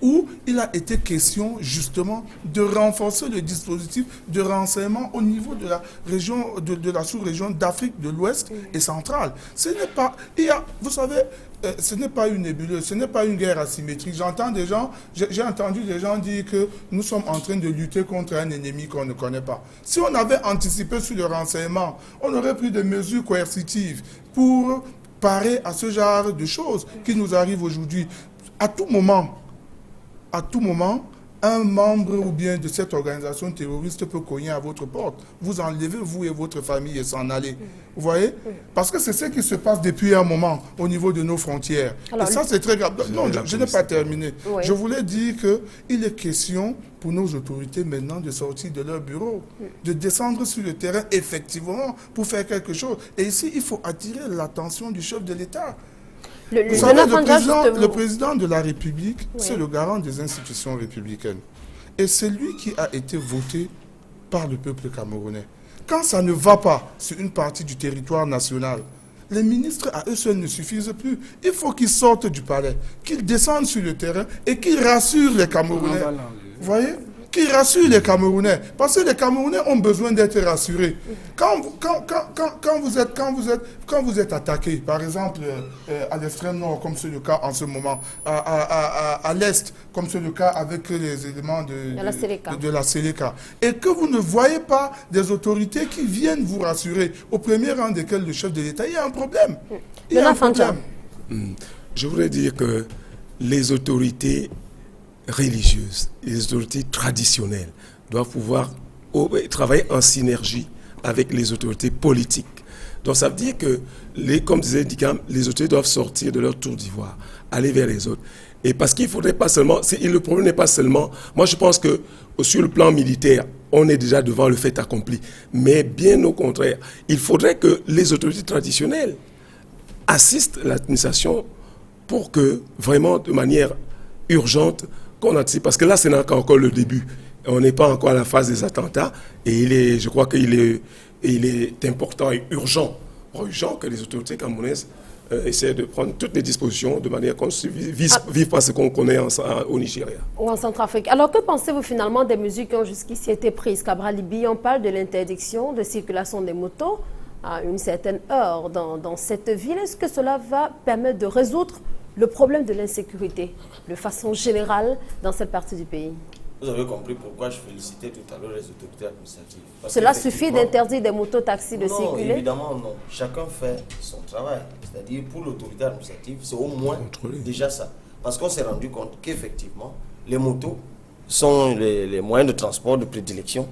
où il a été question justement de renforcer le dispositif de renseignement au niveau de la région, de la sous-région d'Afrique de l'Ouest et centrale. Ce n'est pas, vous savez, ce n'est pas une nébuleuse, ce n'est pas une guerre asymétrique. J'ai entendu des gens dire que nous sommes en train de lutter contre un ennemi qu'on ne connaît pas. Si on avait anticipé sur le renseignement, on aurait pris des mesures coercitives pour parer à ce genre de choses qui nous arrivent aujourd'hui. À tout moment, un membre ou bien de cette organisation terroriste peut cogner à votre porte, vous enlever, vous et votre famille, et s'en aller. Vous voyez? Parce que c'est ce qui se passe depuis un moment au niveau de nos frontières. Alors, et ça, c'est très grave. Non, je n'ai pas terminé. Oui. Je voulais dire qu'il est question pour nos autorités maintenant de sortir de leur bureau, de descendre sur le terrain, effectivement, pour faire quelque chose. Et ici, il faut attirer l'attention du chef de l'État. Le président de la République, c'est le garant des institutions républicaines. Et c'est lui qui a été voté par le peuple camerounais. Quand ça ne va pas sur une partie du territoire national, les ministres à eux seuls ne suffisent plus. Il faut qu'ils sortent du palais, qu'ils descendent sur le terrain et qu'ils rassurent les Camerounais. Vous voyez ? Qui rassure les Camerounais. Parce que les Camerounais ont besoin d'être rassurés. Quand vous êtes attaqué, par exemple, à l'extrême nord, comme c'est le cas en ce moment, à l'est, comme c'est le cas avec les éléments de la Séléka, et que vous ne voyez pas des autorités qui viennent vous rassurer, au premier rang desquels le chef de l'État, il y a un problème. Il y a un problème. Je voudrais dire que les autorités religieuses, les autorités traditionnelles doivent pouvoir travailler en synergie avec les autorités politiques. Donc ça veut dire que, comme disait Dikam, les autorités doivent sortir de leur tour d'ivoire, aller vers les autres. Et parce qu'il ne faudrait pas seulement, le problème n'est pas seulement, moi je pense que sur le plan militaire, on est déjà devant le fait accompli. Mais bien au contraire, il faudrait que les autorités traditionnelles assistent l'administration pour que, vraiment, de manière urgente, qu'on anticipe. Parce que là, c'est encore le début. On n'est pas encore à la phase des attentats. Et je crois qu'il est important et urgent que les autorités camerounaises essaient de prendre toutes les dispositions de manière qu'on ne vive pas ce qu'on connaît au Nigeria. Ou en Centrafrique. Alors, que pensez-vous finalement des mesures qui ont jusqu'ici été prises? Cabral Libye, on parle de l'interdiction de circulation des motos à une certaine heure dans cette ville. Est-ce que cela va permettre de résoudre le problème de l'insécurité de façon générale dans cette partie du pays? Vous avez compris pourquoi je félicitais tout à l'heure les autorités administratives. Cela suffit d'interdire des motos-taxis de circuler? Non, évidemment non. Chacun fait son travail. C'est-à-dire pour l'autorité administrative, c'est au moins déjà ça. Parce qu'on s'est rendu compte qu'effectivement, les motos sont les moyens de transport de prédilection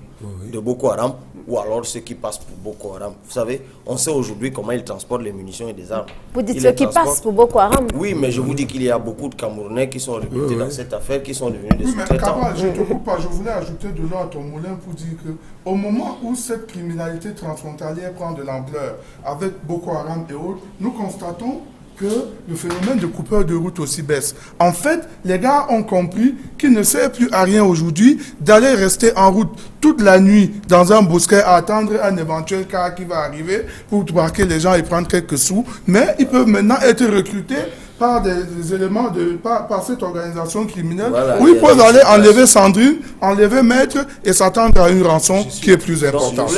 de Boko Haram, ou alors ceux qui passent pour Boko Haram. Vous savez, on sait aujourd'hui comment ils transportent les munitions et des armes. Vous dites ceux qui passent pour Boko Haram? Oui, mais je vous dis qu'il y a beaucoup de Camerounais qui sont recrutés dans cette affaire, qui sont devenus des sous-traitants. Mais je ne te coupe pas, je voulais ajouter de l'eau à ton moulin pour dire qu'au moment où cette criminalité transfrontalière prend de l'ampleur avec Boko Haram et autres, nous constatons que le phénomène de coupeur de route aussi baisse. En fait, les gars ont compris qu'il ne sert plus à rien aujourd'hui d'aller rester en route toute la nuit dans un bosquet à attendre un éventuel car qui va arriver pour braquer les gens et prendre quelques sous. Mais ils peuvent maintenant être recrutés par des éléments par cette organisation criminelle, voilà, où ils peuvent aller enlever Sandrine, enlever Maître et s'attendre à une rançon qui est plus importante.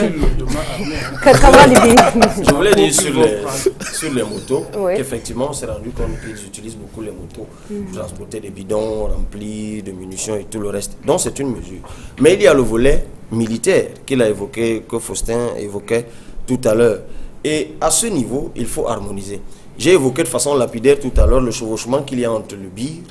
Je voulais dire sur les motos, qu'effectivement on s'est rendu compte qu'ils utilisent beaucoup les motos pour transporter des bidons remplis de munitions et tout le reste. Donc c'est une mesure. Mais il y a le volet militaire qu'il a évoqué, que Faustin évoquait tout à l'heure. Et à ce niveau, il faut harmoniser. J'ai évoqué de façon lapidaire tout à l'heure le chevauchement qu'il y a entre le BIR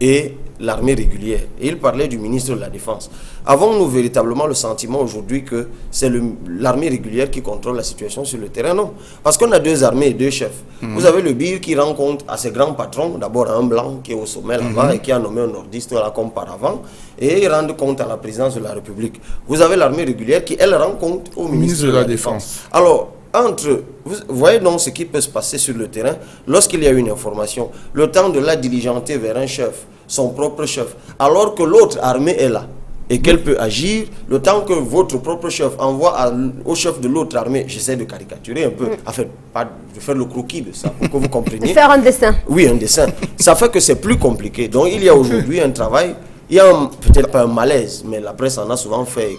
et l'armée régulière. Et il parlait du ministre de la Défense. Avons-nous véritablement le sentiment aujourd'hui que c'est l'armée régulière qui contrôle la situation sur le terrain? Non. Parce qu'on a deux armées et deux chefs. Vous avez le BIR qui rend compte à ses grands patrons, d'abord un blanc qui est au sommet là-bas et qui a nommé un nordiste là comme par avant, et ils rendent compte à la présidence de la République. Vous avez l'armée régulière qui, elle, rend compte au ministre de la Défense. Alors, vous voyez donc ce qui peut se passer sur le terrain lorsqu'il y a une information, le temps de la diligenter vers un chef, son propre chef, alors que l'autre armée est là et qu'elle peut agir, le temps que votre propre chef envoie au chef de l'autre armée, j'essaie de caricaturer un peu, enfin, pas de faire le croquis de ça pour que vous compreniez. Faire un dessin. Oui, un dessin. Ça fait que c'est plus compliqué. Donc il y a aujourd'hui un travail. Il y a peut-être pas un malaise, mais la presse en a souvent fait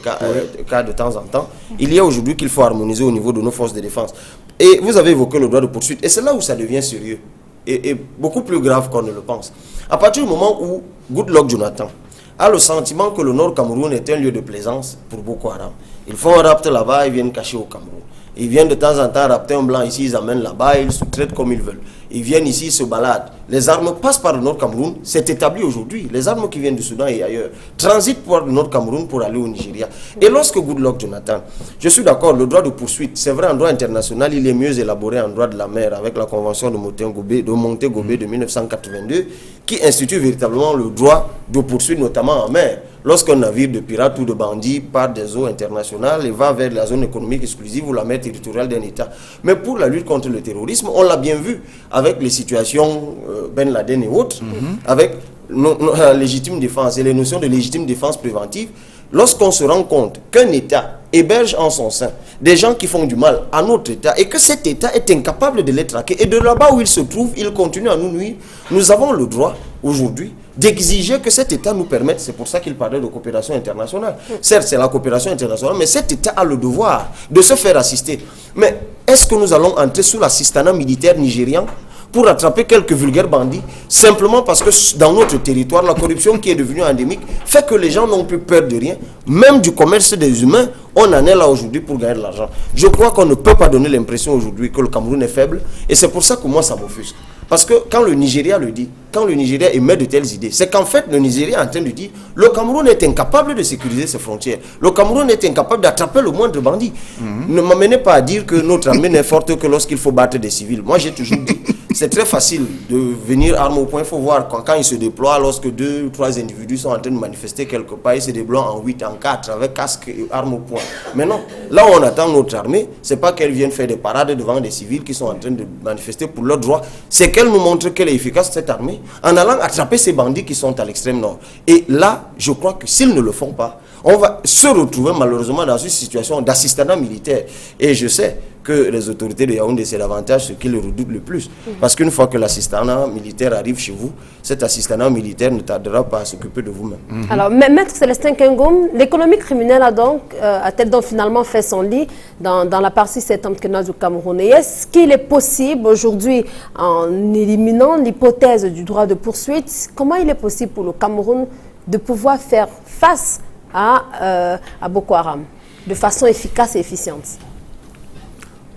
cas de temps en temps. Il y a aujourd'hui qu'il faut harmoniser au niveau de nos forces de défense. Et vous avez évoqué le droit de poursuite. Et c'est là où ça devient sérieux. Et beaucoup plus grave qu'on ne le pense. À partir du moment où Goodluck Jonathan a le sentiment que le Nord Cameroun est un lieu de plaisance pour Boko Haram. Ils font un rapt là-bas, ils viennent cacher au Cameroun. Ils viennent de temps en temps rapter un blanc ici, ils amènent là-bas, ils sous-traitent comme ils veulent. Ils viennent ici, ils se baladent. Les armes passent par le Nord Cameroun, c'est établi aujourd'hui. Les armes qui viennent du Soudan et ailleurs transitent par le Nord Cameroun pour aller au Nigeria. Et lorsque Goodluck Jonathan, je suis d'accord, le droit de poursuite, c'est vrai, en droit international, il est mieux élaboré en droit de la mer avec la convention de Montego-Bay de 1982, qui institue véritablement le droit de poursuite, notamment en mer. Lorsqu'un navire de pirates ou de bandits part des eaux internationales et va vers la zone économique exclusive ou la mer territoriale d'un État. Mais pour la lutte contre le terrorisme, on l'a bien vu avec les situations Ben Laden et autres, avec la légitime défense et les notions de légitime défense préventive. Lorsqu'on se rend compte qu'un État héberge en son sein des gens qui font du mal à notre État et que cet État est incapable de les traquer et de là-bas où il se trouve, il continue à nous nuire, nous avons le droit aujourd'hui d'exiger que cet État nous permette, c'est pour ça qu'il parlait de coopération internationale. Certes, c'est la coopération internationale, mais cet État a le devoir de se faire assister. Mais est-ce que nous allons entrer sous l'assistanat militaire nigérian pour attraper quelques vulgaires bandits, simplement parce que dans notre territoire, la corruption qui est devenue endémique fait que les gens n'ont plus peur de rien, même du commerce des humains, on en est là aujourd'hui pour gagner de l'argent. Je crois qu'on ne peut pas donner l'impression aujourd'hui que le Cameroun est faible, et c'est pour ça que moi ça m'offusque. Parce que quand le Nigeria le dit, quand le Nigeria émet de telles idées, c'est qu'en fait, le Nigeria est en train de dire le Cameroun est incapable de sécuriser ses frontières. Le Cameroun est incapable d'attraper le moindre bandit. Ne m'amenez pas à dire que notre armée n'est forte que lorsqu'il faut battre des civils. Moi, j'ai toujours dit, c'est très facile de venir arme au point. Il faut voir quand ils se déploient, lorsque 2 ou 3 individus sont en train de manifester quelque part, ils se déploient en 8, en 4, avec casque et arme au point. Mais non, là où on attend notre armée, c'est pas qu'elle vienne faire des parades devant des civils qui sont en train de manifester pour leurs droits, c'est qu'elle nous montre qu'elle est efficace, cette armée, en allant attraper ces bandits qui sont à l'extrême nord. Et là, je crois que s'ils ne le font pas, on va se retrouver malheureusement dans une situation d'assistanat militaire. Et je sais que les autorités de Yaoundé, c'est davantage ce qu'ils redoutent le plus. Parce qu'une fois que l'assistanat militaire arrive chez vous, cet assistanat militaire ne tardera pas à s'occuper de vous-même. Alors, Maître Célestin Kengoum, l'économie criminelle a-t-elle donc finalement fait son lit dans la partie septentrionale du Cameroun? Et est-ce qu'il est possible aujourd'hui, en éliminant l'hypothèse du droit de poursuite, comment il est possible pour le Cameroun de pouvoir faire face à Boko Haram de façon efficace et efficiente?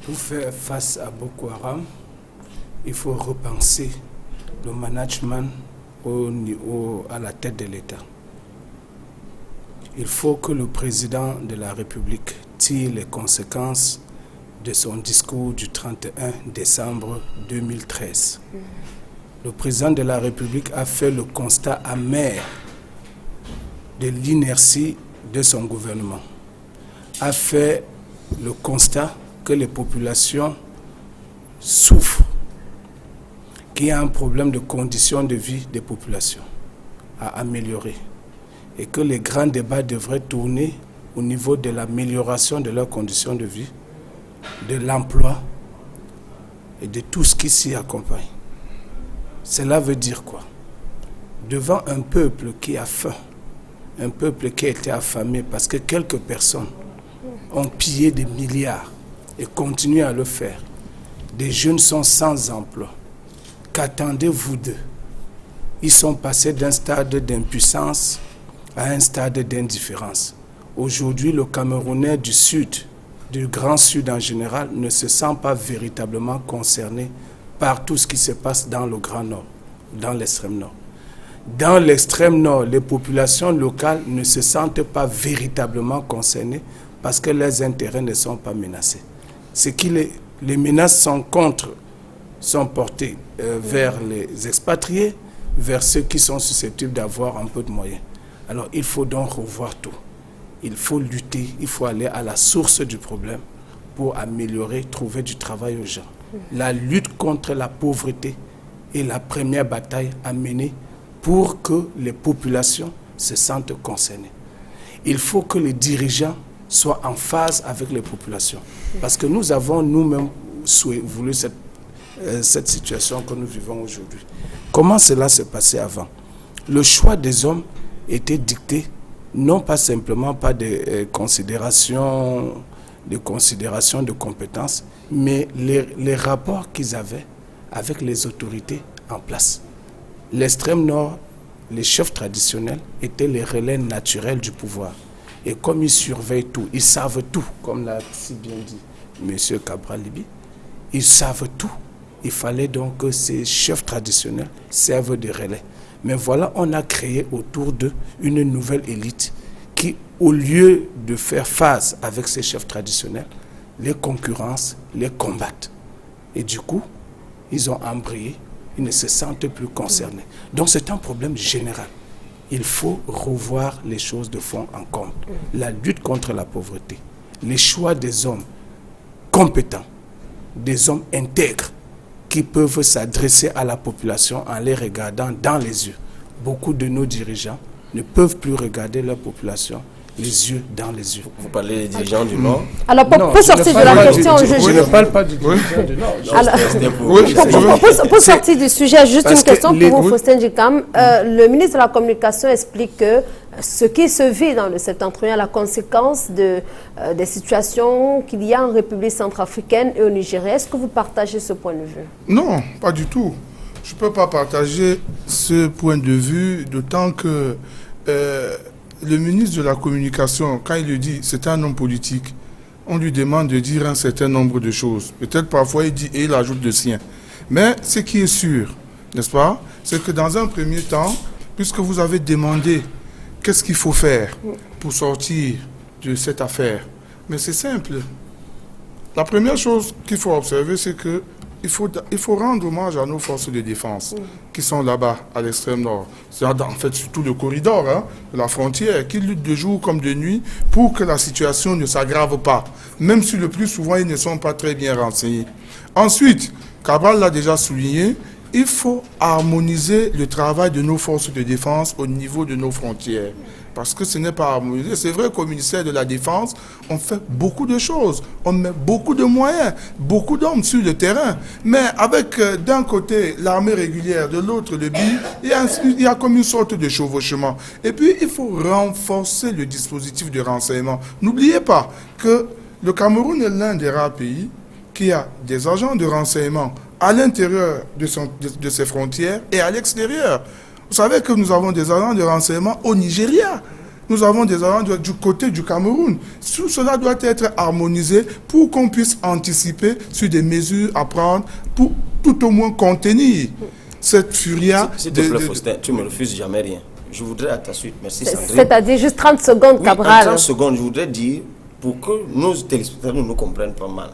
Pour faire face à Boko Haram, il faut repenser le management à la tête de l'État. Il faut que le président de la République tire les conséquences de son discours du 31 décembre 2013. Le président de la République a fait le constat amer de l'inertie de son gouvernement, a fait le constat que les populations souffrent, qu'il y a un problème de conditions de vie des populations à améliorer et que les grands débats devraient tourner au niveau de l'amélioration de leurs conditions de vie, de l'emploi et de tout ce qui s'y accompagne. Cela veut dire quoi? Devant un peuple qui a faim, un peuple qui a été affamé parce que quelques personnes ont pillé des milliards et continuent à le faire. Des jeunes sont sans emploi. Qu'attendez-vous d'eux? Ils sont passés d'un stade d'impuissance à un stade d'indifférence. Aujourd'hui, le Camerounais du Sud, du Grand Sud en général, ne se sent pas véritablement concerné par tout ce qui se passe dans le Grand Nord, dans l'extrême Nord. Dans l'extrême Nord, les populations locales ne se sentent pas véritablement concernées parce que leurs intérêts ne sont pas menacés. Les menaces sont portées vers les expatriés, vers ceux qui sont susceptibles d'avoir un peu de moyens. Alors il faut donc revoir tout. Il faut lutter, il faut aller à la source du problème pour améliorer, trouver du travail aux gens. La lutte contre la pauvreté est la première bataille à mener pour que les populations se sentent concernées. Il faut que les dirigeants soient en phase avec les populations. Parce que nous avons nous-mêmes voulu cette situation que nous vivons aujourd'hui. Comment cela se passait avant? Le choix des hommes était dicté non pas simplement par des considérations de compétences, mais les rapports qu'ils avaient avec les autorités en place. L'extrême nord, les chefs traditionnels étaient les relais naturels du pouvoir. Et comme ils surveillent tout, ils savent tout, comme l'a si bien dit M. Cabral Libi, ils savent tout. Il fallait donc que ces chefs traditionnels servent de relais. Mais voilà, on a créé autour d'eux une nouvelle élite qui, au lieu de faire face avec ces chefs traditionnels, les concurrencent, les combattent. Et du coup, ils ont embrayé, ils ne se sentent plus concernés. Donc c'est un problème général. Il faut revoir les choses de fond en comble. La lutte contre la pauvreté, les choix des hommes compétents, des hommes intègres, qui peuvent s'adresser à la population en les regardant dans les yeux. Beaucoup de nos dirigeants ne peuvent plus regarder leur population les yeux dans les yeux. Vous parlez des dirigeants du Nord? Alors, pour sortir de la question, je ne parle pas du dirigeant du Nord. Pour sortir du sujet, juste une question pour vous, Faustin Djikam. Le ministre de la Communication explique que ce qui se vit dans le septentrion est la conséquence des situations qu'il y a en République centrafricaine et au Nigeria. Est-ce que vous partagez ce point de vue? Non, pas du tout. Je ne peux pas partager ce point de vue, d'autant que le ministre de la Communication, quand il le dit, c'est un homme politique, on lui demande de dire un certain nombre de choses. Peut-être parfois il dit et il ajoute le sien. Mais ce qui est sûr, n'est-ce pas, c'est que dans un premier temps, puisque vous avez demandé qu'est-ce qu'il faut faire pour sortir de cette affaire, mais c'est simple. La première chose qu'il faut observer, c'est que il faut rendre hommage à nos forces de défense qui sont là-bas, à l'extrême nord. C'est en fait surtout le corridor, de la frontière, qui luttent de jour comme de nuit pour que la situation ne s'aggrave pas, même si le plus souvent ils ne sont pas très bien renseignés. Ensuite, Cabral l'a déjà souligné, il faut harmoniser le travail de nos forces de défense au niveau de nos frontières. Parce que ce n'est pas harmonisé. C'est vrai qu'au ministère de la Défense, on fait beaucoup de choses. On met beaucoup de moyens, beaucoup d'hommes sur le terrain. Mais avec d'un côté l'armée régulière, de l'autre le BIR, il y a comme une sorte de chevauchement. Et puis il faut renforcer le dispositif de renseignement. N'oubliez pas que le Cameroun est l'un des rares pays qui a des agents de renseignement à l'intérieur de ses frontières et à l'extérieur. Vous savez que nous avons des agents de renseignement au Nigeria. Nous avons des agents du côté du Cameroun. Tout cela doit être harmonisé pour qu'on puisse anticiper sur des mesures à prendre pour tout au moins contenir cette furia. S'il te plaît, Faustin, tu ne me refuses jamais rien. Je voudrais à ta suite, merci Sandrine. C'est-à-dire juste 30 secondes, Cabral. En 30 secondes, je voudrais dire, pour que nos téléspectateurs nous comprennent pas mal.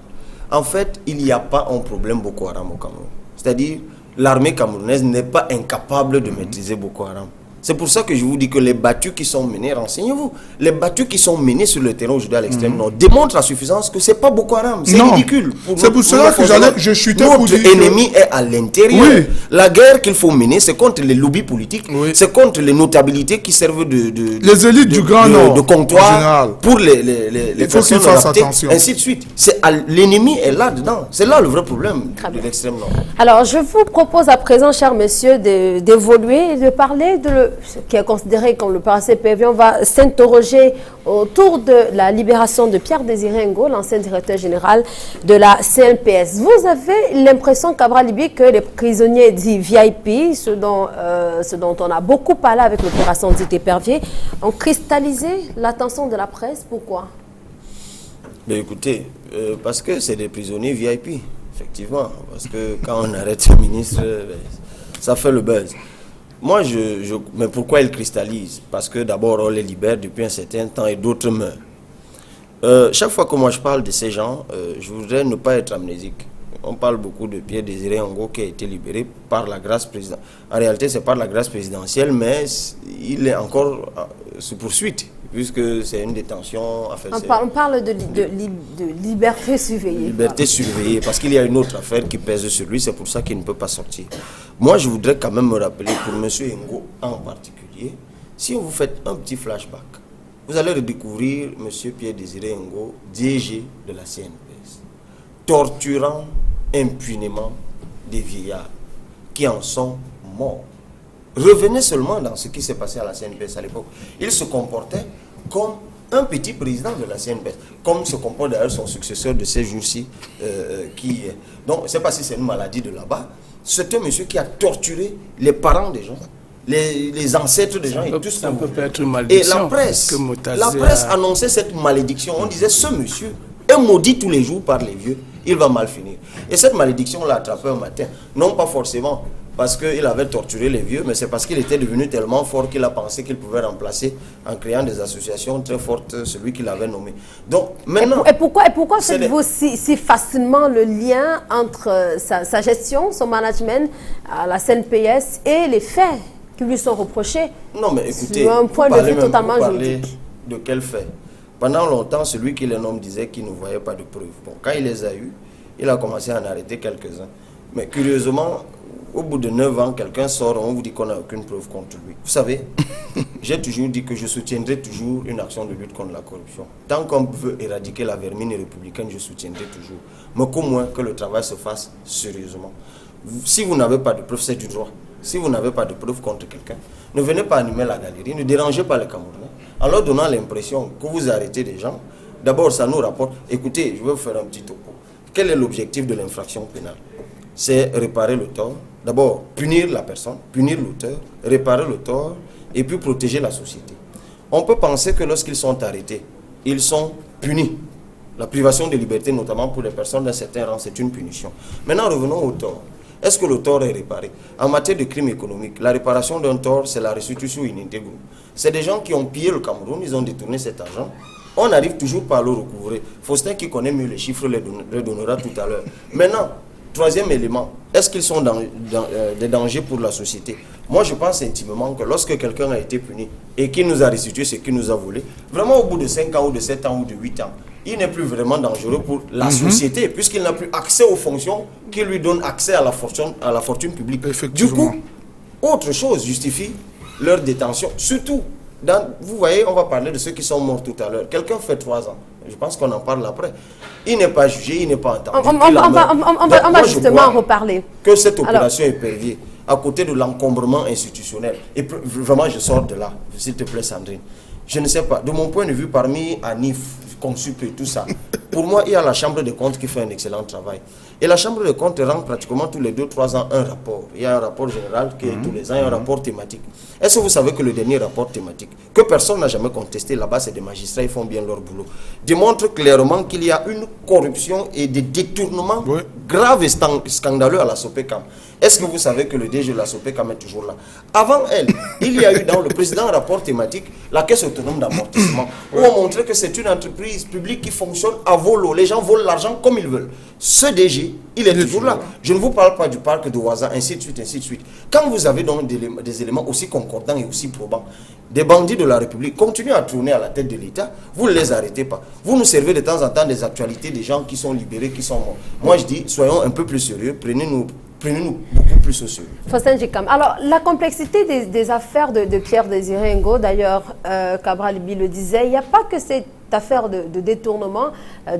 En fait, il n'y a pas un problème Boko Haram au Cameroun. C'est-à-dire, l'armée camerounaise n'est pas incapable de maîtriser Boko Haram. C'est pour ça que je vous dis que les battues qui sont menées, renseignez-vous, les battues qui sont menées sur le terrain aujourd'hui à l'extrême nord démontrent à suffisance que c'est pas Boko Haram. C'est ridicule. C'est pour cela que je chutais pour dire notre ennemi est à l'intérieur. Oui. La guerre qu'il faut mener, c'est contre les lobbies politiques, c'est contre les notabilités qui servent les élites du Grand Nord, de comptoir pour les personnes adaptées, ainsi de suite. L'ennemi est là-dedans. C'est là le vrai problème de l'extrême nord. Alors, je vous propose à présent, chers messieurs, d'évoluer et de parler de ce qui est considéré comme le passé PV. On va s'interroger autour de la libération de Pierre-Désiré Ngo, l'ancien directeur général de la CNPS. Vous avez l'impression, Cabral Libye, que les prisonniers dits VIP, ce dont on a beaucoup parlé avec l'opération dite Épervier, ont cristallisé l'attention de la presse. Pourquoi? Mais écoutez, parce que c'est des prisonniers VIP, effectivement. Parce que quand on arrête le ministre, ça fait le buzz. Moi, mais pourquoi ils cristallisent? Parce que d'abord, on les libère depuis un certain temps et d'autres meurent. Chaque fois que moi je parle de ces gens, je voudrais ne pas être amnésique. On parle beaucoup de Pierre-Désiré Ngo qui a été libéré par la grâce présidentielle. En réalité, c'est par la grâce présidentielle, mais il est encore sous poursuite, puisque c'est une détention. On parle de liberté surveillée. Liberté surveillée, parce qu'il y a une autre affaire qui pèse sur lui, c'est pour ça qu'il ne peut pas sortir. Moi, je voudrais quand même me rappeler, pour M. Ngo en particulier, si vous faites un petit flashback, vous allez redécouvrir M. Pierre-Désiré Ngo, DG de la CNPS, torturant impunément des vieillards qui en sont morts. Revenez seulement dans ce qui s'est passé à la CNPS à l'époque. Il se comportait comme un petit président de la CNPS, comme se comporte d'ailleurs son successeur de ces jours-ci, donc je ne sais pas si c'est une maladie de là-bas. C'est un monsieur qui a torturé les parents des gens, les ancêtres des gens et tout ce qu'on peut être une malédiction. Et la presse annonçait cette malédiction. On disait, ce monsieur est maudit tous les jours par les vieux, il va mal finir. Et cette malédiction l'a attrapé un matin, non pas forcément parce qu'il avait torturé les vieux, mais c'est parce qu'il était devenu tellement fort qu'il a pensé qu'il pouvait remplacer, en créant des associations très fortes, celui qu'il avait nommé. Donc, maintenant... Et pourquoi faites-vous si facilement le lien entre sa gestion, son management à la CNPS et les faits qui lui sont reprochés? Non, mais écoutez, un point de vue totalement juridique. De quel fait? Pendant longtemps, celui qui les nomme disait qu'il ne voyait pas de preuves. Bon, quand il les a eus, il a commencé à en arrêter quelques-uns. Mais curieusement, au bout de 9 ans, quelqu'un sort, on vous dit qu'on n'a aucune preuve contre lui. Vous savez, j'ai toujours dit que je soutiendrai toujours une action de lutte contre la corruption. Tant qu'on veut éradiquer la vermine républicaine, je soutiendrai toujours. Mais qu'au moins que le travail se fasse sérieusement. Si vous n'avez pas de preuves, c'est du droit. Si vous n'avez pas de preuves contre quelqu'un, ne venez pas animer la galerie, ne dérangez pas les Camerounais. En leur donnant l'impression que vous arrêtez des gens, d'abord ça nous rapporte. Écoutez, je vais vous faire un petit topo. Quel est l'objectif de l'infraction pénale? C'est réparer le tort. D'abord, punir la personne, punir l'auteur, réparer le tort et puis protéger la société. On peut penser que lorsqu'ils sont arrêtés, ils sont punis. La privation de liberté, notamment pour les personnes d'un certain rang, c'est une punition. Maintenant, revenons au tort. Est-ce que le tort est réparé? En matière de crime économique, la réparation d'un tort, c'est la restitution in integrum. C'est des gens qui ont pillé le Cameroun, ils ont détourné cet argent. On arrive toujours par le recouvrer. Faustin, qui connaît mieux les chiffres, les donnera tout à l'heure. Maintenant, troisième élément, est-ce qu'ils sont des dangers pour la société? Moi, je pense intimement que lorsque quelqu'un a été puni et qu'il nous a restitué ce qu'il nous a volé, vraiment au bout de 5 ans ou de 7 ans ou de 8 ans, il n'est plus vraiment dangereux pour la société, puisqu'il n'a plus accès aux fonctions qui lui donnent accès à la fortune publique. Du coup, autre chose justifie leur détention. Surtout, vous voyez, on va parler de ceux qui sont morts tout à l'heure. Quelqu'un fait 3 ans. Je pense qu'on en parle après. Il n'est pas jugé, il n'est pas entendu. On va justement en reparler. Que cette opération est perdue à côté de l'encombrement institutionnel. Et vraiment, je sors de là, s'il te plaît, Sandrine. Je ne sais pas. De mon point de vue, parmi ANIF, Consup et tout ça, pour moi, il y a la Chambre des comptes qui fait un excellent travail. Et la Chambre des comptes rend pratiquement tous les 2-3 ans un rapport. Il y a un rapport général qui est tous les ans, un rapport thématique. Est-ce que vous savez que le dernier rapport thématique, que personne n'a jamais contesté, là-bas c'est des magistrats, ils font bien leur boulot, démontre clairement qu'il y a une corruption et des détournements graves et scandaleux à la SOPECAM. Est-ce que vous savez que le DG de la SOPECAM est toujours là? Avant elle, il y a eu dans le précédent rapport thématique la Caisse autonome d'amortissement, où on montrait que c'est une entreprise publique qui fonctionne à volo. Les gens volent l'argent comme ils veulent. Ce DG, il est toujours là. Je ne vous parle pas du parc de Ouaza, ainsi de suite, ainsi de suite. Quand vous avez donc des éléments aussi concordants et aussi probants, des bandits de la République continuent à tourner à la tête de l'État, vous ne les arrêtez pas. Vous nous servez de temps en temps des actualités des gens qui sont libérés, qui sont morts. Moi je dis, soyons un peu plus sérieux, prenez-nous beaucoup plus au sérieux. Faustin Djikam. Alors, la complexité des affaires de Pierre Désiré Ngo, d'ailleurs, Cabral Libi le disait, il n'y a pas que cette affaire de détournement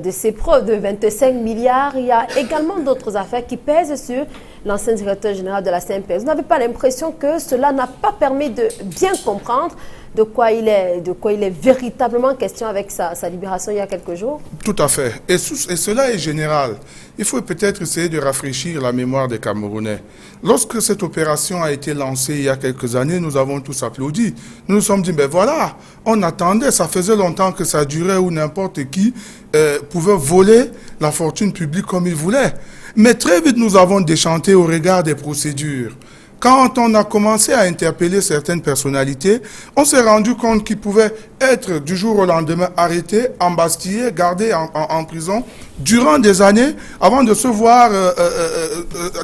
de ces preuves de 25 milliards, il y a également d'autres affaires qui pèsent sur l'ancien directeur général de la CNPS. Vous n'avez pas l'impression que cela n'a pas permis de bien comprendre de quoi il est véritablement question avec sa libération il y a quelques jours? Tout à fait. Et cela est général. Il faut peut-être essayer de rafraîchir la mémoire des Camerounais. Lorsque cette opération a été lancée il y a quelques années, nous avons tous applaudi. Nous nous sommes dit, ben voilà, on attendait, ça faisait longtemps que ça durait où n'importe qui pouvait voler la fortune publique comme il voulait. Mais très vite, nous avons déchanté au regard des procédures. Quand on a commencé à interpeller certaines personnalités, on s'est rendu compte qu'ils pouvaient être du jour au lendemain arrêtés, embastillés, gardés en prison durant des années avant de se voir,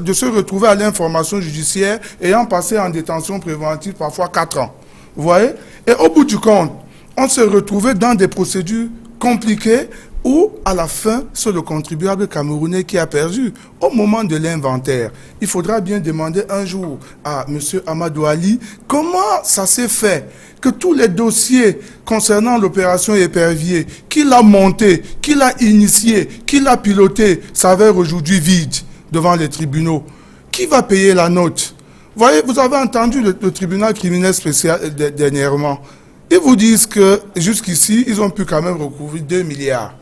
de se retrouver à l'information judiciaire ayant passé en détention préventive parfois 4 ans. Vous voyez? Et au bout du compte, on s'est retrouvé dans des procédures compliquées où, à la fin, c'est le contribuable camerounais qui a perdu. Au moment de l'inventaire, il faudra bien demander un jour à M. Amadou Ali comment ça s'est fait que tous les dossiers concernant l'opération Épervier, qu'il a monté, qu'il a initié, qu'il a piloté, s'avèrent aujourd'hui vides devant les tribunaux. Qui va payer la note? Vous voyez, vous avez entendu le tribunal criminel spécial dernièrement. Ils vous disent que jusqu'ici, ils ont pu quand même recouvrir 2 milliards.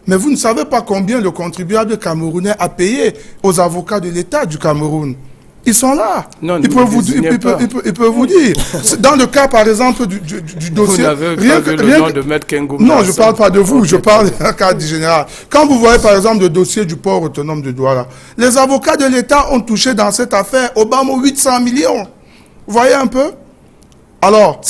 Mais vous ne savez pas combien le contribuable camerounais a payé aux avocats de l'État du Cameroun. Ils sont là. Non, ils peuvent vous dire. Dans le cas, par exemple, du dossier... Vous n'avez pas vu le nom de Maître Kengoum. Non, je ne parle pas de vous, je parle d'un cas du général. Quand vous voyez, par exemple, le dossier du port autonome de Douala, les avocats de l'État ont touché dans cette affaire au bas mot 800 millions. Vous voyez un peu? Alors,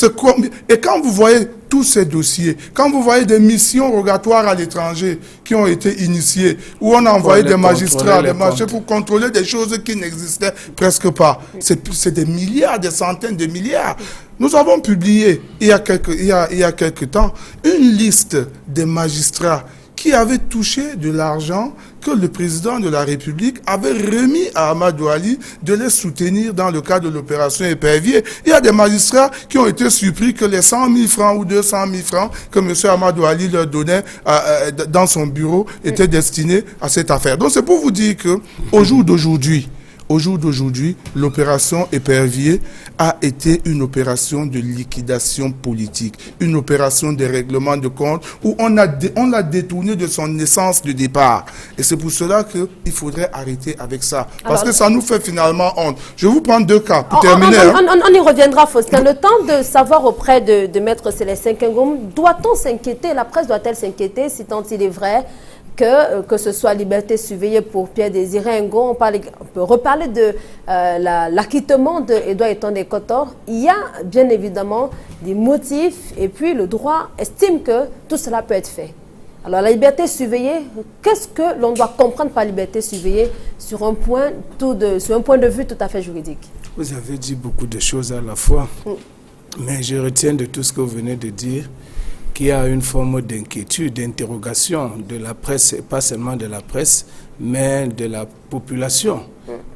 et quand vous voyez tous ces dossiers, quand vous voyez des missions rogatoires à l'étranger qui ont été initiées, où on a envoyé des magistrats, des marchés pour contrôler des choses qui n'existaient presque pas, c'est des milliards, des centaines de milliards. Nous avons publié, il y a quelque temps, une liste des magistrats qui avaient touché de l'argent que le président de la République avait remis à Amadou Ali de les soutenir dans le cadre de l'opération Épervier. Il y a des magistrats qui ont été surpris que les 100 000 francs ou 200 000 francs que M. Amadou Ali leur donnait dans son bureau étaient destinés à cette affaire. Donc c'est pour vous dire qu'au jour d'aujourd'hui, l'opération Épervier a été une opération de liquidation politique, une opération de règlement de compte où on l'a détourné de son essence de départ. Et c'est pour cela qu'il faudrait arrêter avec ça. Parce que ça nous fait finalement honte. Je vais vous prendre 2 cas pour terminer. On y reviendra, Faustin. Le temps de savoir auprès de Maître Célestin Kengoum, doit-on s'inquiéter, la presse doit-elle s'inquiéter, si tant il est vrai que ce soit liberté surveillée pour Pierre-Désiré Ngo, on peut reparler de l'acquittement d'Edouard Etondé Kotor. Il y a bien évidemment des motifs et puis le droit estime que tout cela peut être fait. Alors la liberté surveillée, qu'est-ce que l'on doit comprendre par liberté surveillée sur un point de vue tout à fait juridique? Vous avez dit beaucoup de choses à la fois, mais je retiens de tout ce que vous venez de dire qu'il y a une forme d'inquiétude, d'interrogation de la presse, et pas seulement de la presse, mais de la population.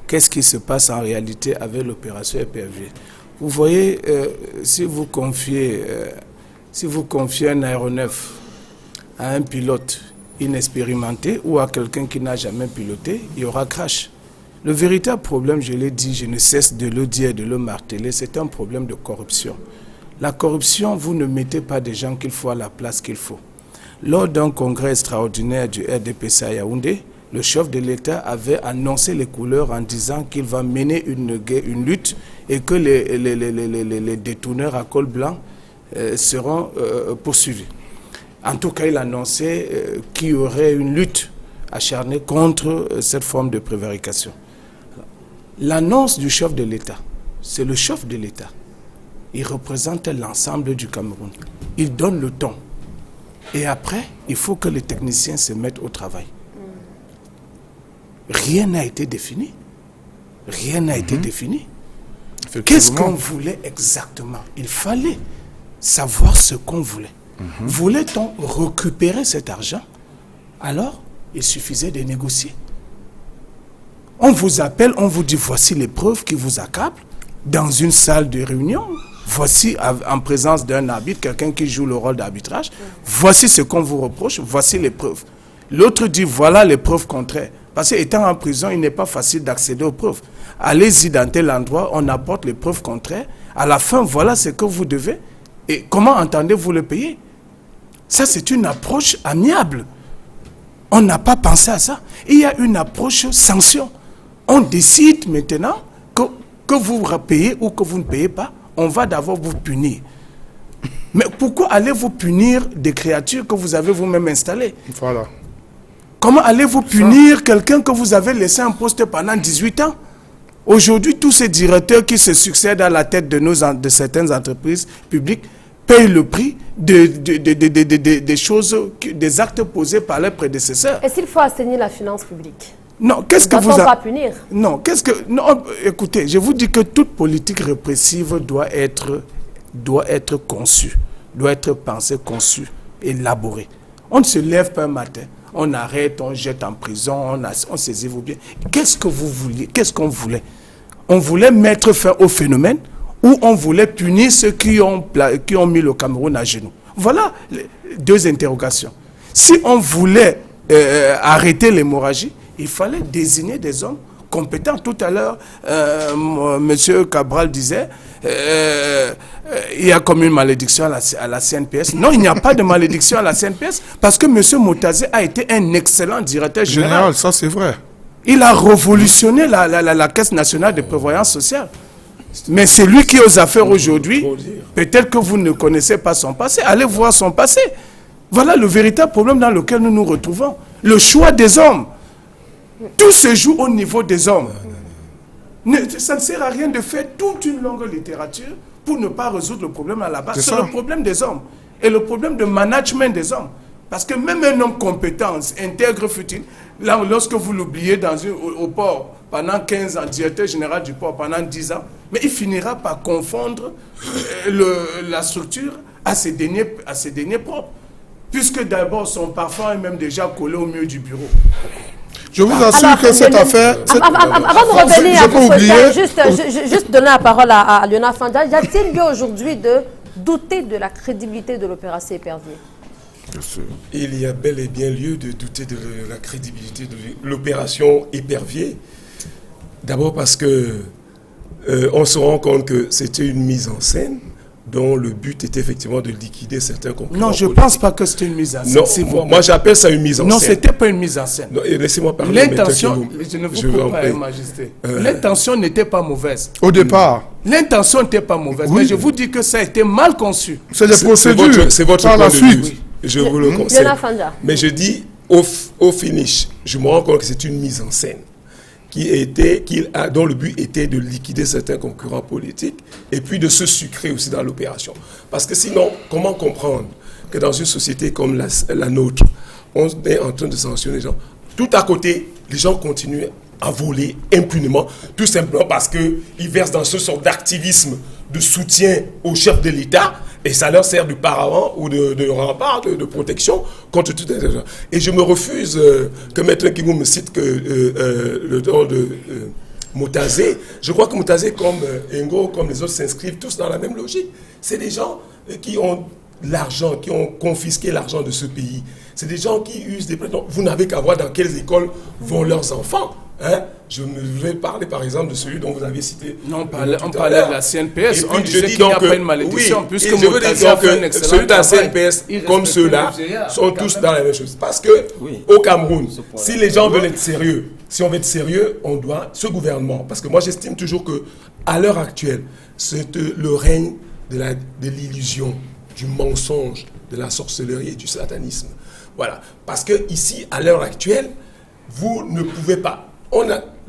Qu'est-ce qui se passe en réalité avec l'opération Épervier? Vous voyez, si vous confiez un aéronef à un pilote inexpérimenté ou à quelqu'un qui n'a jamais piloté, il y aura crash. Le véritable problème, je l'ai dit, je ne cesse de le dire et de le marteler, c'est un problème de corruption. La corruption, vous ne mettez pas des gens qu'il faut à la place qu'il faut. Lors d'un congrès extraordinaire du RDPC à Yaoundé, le chef de l'État avait annoncé les couleurs en disant qu'il va mener une lutte et que les détourneurs à col blanc seront poursuivis. En tout cas, il annonçait qu'il y aurait une lutte acharnée contre cette forme de prévarication. L'annonce du chef de l'État, c'est le chef de l'État. Il représente l'ensemble du Cameroun. Il donne le ton. Et après, il faut que les techniciens se mettent au travail. Rien n'a été défini. Rien n'a été défini. Qu'est-ce qu'on voulait exactement? Il fallait savoir ce qu'on voulait. Voulait-on récupérer cet argent? Alors, il suffisait de négocier. On vous appelle, on vous dit voici les preuves qui vous accablent dans une salle de réunion. Voici, en présence d'un arbitre, quelqu'un qui joue le rôle d'arbitrage. Voici ce qu'on vous reproche, voici les preuves. L'autre dit voilà les preuves contraires. Parce qu'étant en prison, il n'est pas facile d'accéder aux preuves. Allez-y dans tel endroit, on apporte les preuves contraires. À la fin, voilà ce que vous devez. Et comment entendez-vous le payer? Ça, c'est une approche amiable. On n'a pas pensé à ça. Il y a une approche sanction. On décide maintenant que vous payez ou que vous ne payez pas. On va d'abord vous punir. Mais pourquoi allez-vous punir des créatures que vous avez vous-même installées? Voilà. Comment allez-vous punir quelqu'un que vous avez laissé en poste pendant 18 ans? Aujourd'hui, tous ces directeurs qui se succèdent à la tête de certaines entreprises publiques payent le prix des choses, des actes posés par leurs prédécesseurs. Est-ce qu'il faut assainir la finance publique? Non, qu'est-ce que vous avez... pas punir? Non, non, écoutez, je vous dis que toute politique répressive doit être conçue, doit être pensée, conçue, élaborée. On ne se lève pas un matin, on arrête, on jette en prison, on saisit vos biens. Qu'est-ce que vous vouliez? Qu'est-ce qu'on voulait? On voulait mettre fin au phénomène ou on voulait punir ceux qui ont mis le Cameroun à genoux? Voilà deux interrogations. Si on voulait arrêter l'hémorragie, il fallait désigner des hommes compétents. Tout à l'heure, M. Cabral disait il y a comme une malédiction à la CNPS. Non, il n'y a pas de malédiction à la CNPS parce que M. Moutazé a été un excellent directeur général. Ça c'est vrai. Il a révolutionné la Caisse nationale de prévoyance sociale. Mais c'est lui qui est aux affaires aujourd'hui. Peut-être que vous ne connaissez pas son passé. Allez voir son passé. Voilà le véritable problème dans lequel nous nous retrouvons. Le choix des hommes. Tout se joue au niveau des hommes. Ça ne sert à rien de faire toute une longue littérature pour ne pas résoudre le problème à la base. C'est le problème des hommes et le problème de management des hommes. Parce que même un homme compétent, intègre, futile, là, lorsque vous l'oubliez au port pendant 15 ans, directeur général du port pendant 10 ans, mais il finira par confondre la structure à ses deniers propres. Puisque d'abord son parfum est même déjà collé au mur du bureau. Je vous assure que cette affaire... Avant de revenir à vous, juste donner la parole à Léonard Fanda, y a-t-il lieu aujourd'hui de douter de la crédibilité de l'opération Épervier? Il y a bel et bien lieu de douter de la crédibilité de l'opération Épervier. D'abord parce que on se rend compte que c'était une mise en scène dont le but était effectivement de liquider certains concurrents. Non, je ne pense pas que c'était une mise en scène. Non, moi j'appelle ça une mise en scène. Non, ce n'était pas une mise en scène. Laissez-moi parler. L'intention, je ne vous coupe pas, Majesté. L'intention n'était pas mauvaise. Au départ. L'intention n'était pas mauvaise, mais je vous dis que ça a été mal conçu. C'est les procédures. C'est votre par la point de vue. suite. Je vous le conseille. Mais je dis, au finish, je me rends compte que c'est une mise en scène dont le but était de liquider certains concurrents politiques et puis de se sucrer aussi dans l'opération. Parce que sinon, comment comprendre que dans une société comme la nôtre, on est en train de sanctionner les gens. Tout à côté, les gens continuent à voler impunément, tout simplement parce qu'ils versent dans ce sort d'activisme de soutien au chef de l'État, et ça leur sert de paravent ou de rempart, de protection contre tout un gens. Et je me refuse que Maître Kingou me cite que le don de Moutazé. Je crois que Moutazé, comme Ngo, comme les autres, s'inscrivent tous dans la même logique. C'est des gens qui ont l'argent, qui ont confisqué l'argent de ce pays. C'est des gens qui usent des prétendants. Vous n'avez qu'à voir dans quelles écoles vont leurs enfants. Hein? Je vais parler par exemple de celui dont vous avez cité. Non, on parlait de la CNPS. On disait qu'il n'y a pas une malédiction. Oui, puisque je veux dire que ceux de la CNPS, comme ceux-là, sont tous dans la même chose. Parce que au Cameroun, si les gens veulent être sérieux, si on veut être sérieux, on doit, ce gouvernement, parce que moi j'estime toujours que à l'heure actuelle, c'est le règne de l'illusion, du mensonge, de la sorcellerie et du satanisme. Voilà. Parce que ici, à l'heure actuelle, vous ne pouvez pas.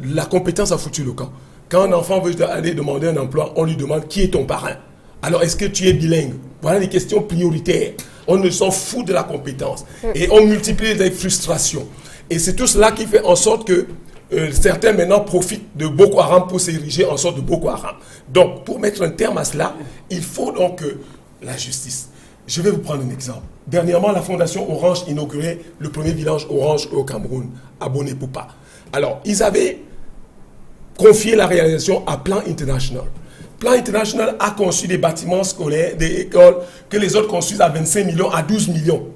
La compétence a foutu le camp. Quand un enfant veut aller demander un emploi, on lui demande qui est ton parrain. Alors, est-ce que tu es bilingue? Voilà les questions prioritaires. On ne s'en fout de la compétence. Et on multiplie les frustrations. Et c'est tout cela qui fait en sorte que certains maintenant profitent de Boko Haram pour s'ériger en sorte de Boko Haram. Donc, pour mettre un terme à cela, il faut donc la justice. Je vais vous prendre un exemple. Dernièrement, la Fondation Orange inaugurait le premier village Orange au Cameroun, à Boné-Poupa. Alors, ils avaient confié la réalisation à Plan International. Plan International a conçu des bâtiments scolaires, des écoles, que les autres construisent à 25 millions, à 12 millions.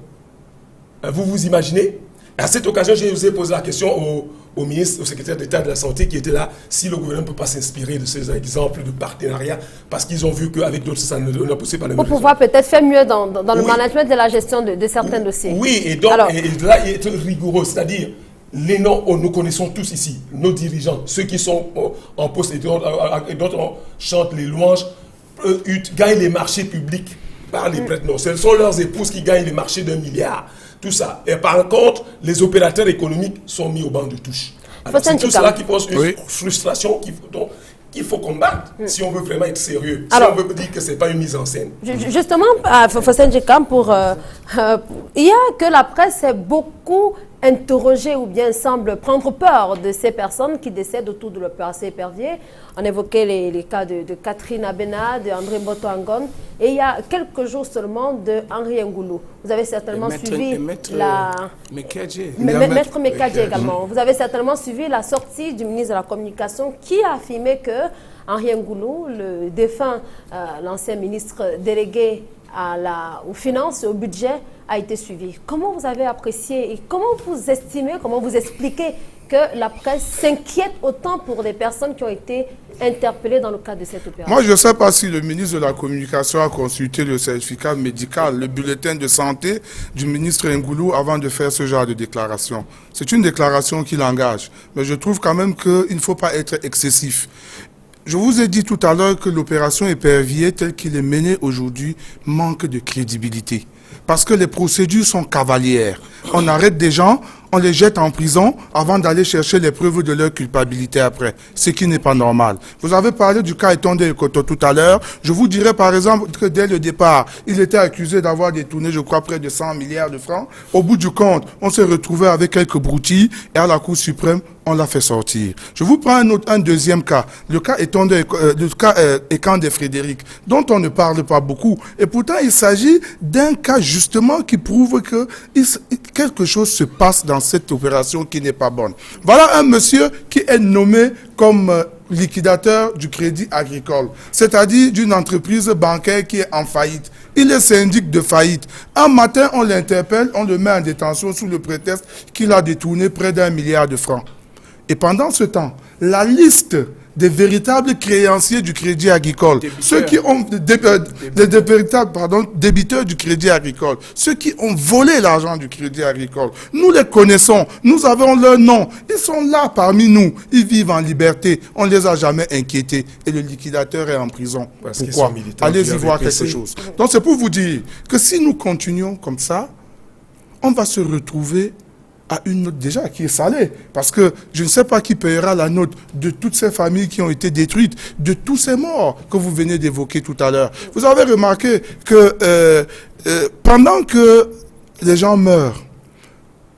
Vous vous imaginez? À cette occasion, j'ai osé poser la question au ministre, au secrétaire d'État de la Santé qui était là, si le gouvernement ne peut pas s'inspirer de ces exemples de partenariat, parce qu'ils ont vu qu'avec d'autres, ça ne poussait pas le même. Pour pouvoir peut-être faire mieux dans le management de la gestion de certains dossiers. Oui, et donc, et là, il est rigoureux, c'est-à-dire, les noms, nous connaissons tous ici, nos dirigeants, ceux qui sont en poste et d'autres chantent les louanges, gagnent les marchés publics par les prête-noms. Ce sont leurs épouses qui gagnent les marchés d'1 milliard. Tout ça. Et par contre, les opérateurs économiques sont mis au banc de touche. C'est tout cela qui pose une frustration qu'il faut combattre si on veut vraiment être sérieux. Si on veut dire que ce n'est pas une mise en scène. Justement, Fossen Djekam, il y a que la presse est beaucoup interrogée ou bien semble prendre peur de ces personnes qui décèdent autour de l'opération Épervier. On évoquait les cas de Catherine Abena, de André Mboto Angon, et il y a quelques jours seulement de Henri Ngoulou. Vous avez certainement suivi Maître Mekadje également. Vous avez certainement suivi la sortie du ministre de la Communication qui a affirmé que Henri Ngoulou, le défunt, l'ancien ministre délégué aux finances et au budget, a été suivi. Comment vous avez apprécié et comment vous estimez, comment vous expliquez que la presse s'inquiète autant pour des personnes qui ont été interpellées dans le cadre de cette opération? Moi, je ne sais pas si le ministre de la Communication a consulté le certificat médical, le bulletin de santé du ministre Ngoulou avant de faire ce genre de déclaration. C'est une déclaration qui l'engage. Mais je trouve quand même qu'il ne faut pas être excessif. Je vous ai dit tout à l'heure que l'opération Épervier, telle qu'il est menée aujourd'hui, manque de crédibilité. Parce que les procédures sont cavalières. On arrête des gens, on les jette en prison avant d'aller chercher les preuves de leur culpabilité après, ce qui n'est pas normal. Vous avez parlé du cas Etonde Ekoto tout à l'heure. Je vous dirais par exemple que dès le départ, il était accusé d'avoir détourné, je crois, près de 100 milliards de francs. Au bout du compte, on s'est retrouvé avec quelques broutilles et à la Cour suprême, on l'a fait sortir. Je vous prends un deuxième cas, le cas Ekande Frédéric, dont on ne parle pas beaucoup. Et pourtant, il s'agit d'un cas justement qui prouve que quelque chose se passe dans cette opération qui n'est pas bonne. Voilà un monsieur qui est nommé comme liquidateur du Crédit Agricole, c'est-à-dire d'une entreprise bancaire qui est en faillite. Il est syndic de faillite. Un matin, on l'interpelle, on le met en détention sous le prétexte qu'il a détourné près d'1 milliard de francs. Et pendant ce temps, la liste des véritables créanciers du Crédit Agricole, ceux qui ont des véritables débiteurs du Crédit Agricole, ceux qui ont volé l'argent du Crédit Agricole, nous les connaissons, nous avons leur nom, ils sont là parmi nous, ils vivent en liberté, on ne les a jamais inquiétés et le liquidateur est en prison. Pourquoi? Allez-y voir quelque chose. Donc c'est pour vous dire que si nous continuons comme ça, on va se retrouver à une note déjà qui est salée. Parce que je ne sais pas qui payera la note de toutes ces familles qui ont été détruites, de tous ces morts que vous venez d'évoquer tout à l'heure. Vous avez remarqué que pendant que les gens meurent,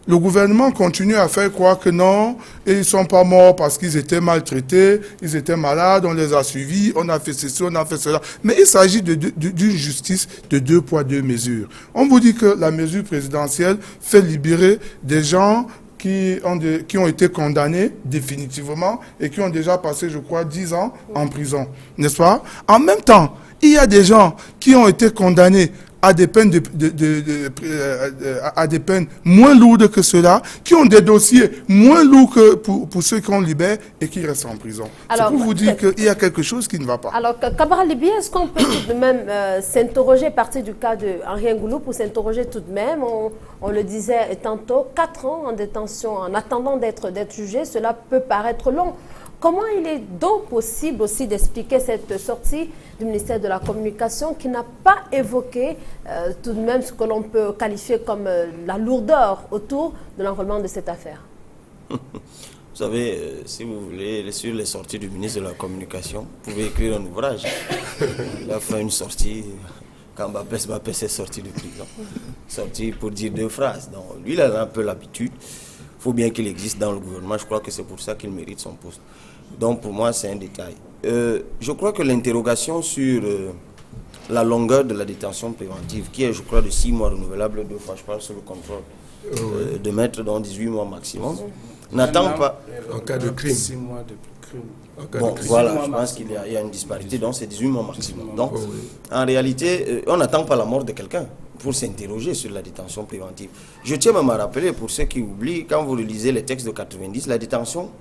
le gouvernement continue à faire croire que non, et ils ne sont pas morts parce qu'ils étaient maltraités, ils étaient malades, on les a suivis, on a fait ceci, on a fait cela. Mais il s'agit d'une justice de 2 poids 2 mesures. On vous dit que la mesure présidentielle fait libérer des gens qui ont été condamnés définitivement et qui ont déjà passé, je crois, 10 ans en prison, n'est-ce pas? En même temps, il y a des gens qui ont été condamnés à des peines à des peines moins lourdes que ceux-là, qui ont des dossiers moins lourds que pour ceux qu'on libère et qui restent en prison. C'est pour vous dire qu'il y a quelque chose qui ne va pas. Alors, Kabara Libye, est-ce qu'on peut tout de même s'interroger à partir du cas de Henri Ngoulou, pour s'interroger tout de même, on le disait tantôt, 4 ans en détention en attendant d'être jugé, cela peut paraître long. Comment il est donc possible aussi d'expliquer cette sortie du ministère de la Communication qui n'a pas évoqué tout de même ce que l'on peut qualifier comme la lourdeur autour de l'enrôlement de cette affaire? Vous savez, si vous voulez, sur les sorties du ministre de la Communication, vous pouvez écrire un ouvrage. Il a fait une sortie quand Mbappé s'est sorti de prison. Sorti pour dire 2 phrases. Donc, lui, il a un peu l'habitude. Il faut bien qu'il existe dans le gouvernement. Je crois que c'est pour ça qu'il mérite son poste. Donc pour moi, c'est un détail. Je crois que l'interrogation sur la longueur de la détention préventive, qui est, je crois, de 6 mois renouvelable 2 fois, je parle sous le contrôle de maître dans 18 mois maximum, n'attend pas... En cas de crime. 6 mois de crime. Bon, voilà, je pense qu'il y a une disparité, donc c'est 18 mois maximum. Donc, en réalité, on n'attend pas la mort de quelqu'un pour s'interroger sur la détention préventive. Je tiens même à rappeler, pour ceux qui oublient, quand vous relisez les textes de 90, la détention,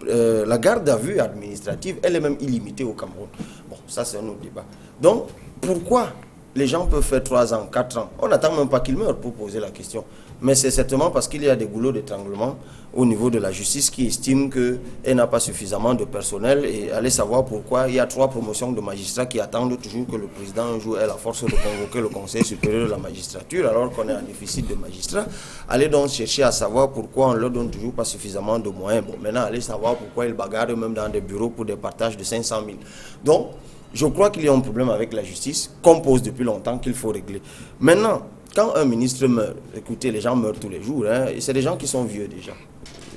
la garde à vue administrative, elle est même illimitée au Cameroun. Bon, ça c'est un autre débat. Donc, pourquoi les gens peuvent faire 3 ans, 4 ans? On n'attend même pas qu'ils meurent pour poser la question. Mais c'est certainement parce qu'il y a des goulots d'étranglement au niveau de la justice qui estime qu'elle n'a pas suffisamment de personnel, et allez savoir pourquoi il y a 3 promotions de magistrats qui attendent toujours que le président un jour ait la force de convoquer le Conseil supérieur de la magistrature alors qu'on est en déficit de magistrats. Allez donc chercher à savoir pourquoi on ne leur donne toujours pas suffisamment de moyens. Bon, maintenant, allez savoir pourquoi ils bagarrent même dans des bureaux pour des partages de 500 000. Donc, je crois qu'il y a un problème avec la justice qu'on pose depuis longtemps qu'il faut régler. Maintenant, quand un ministre meurt, écoutez, les gens meurent tous les jours, hein, et c'est des gens qui sont vieux déjà.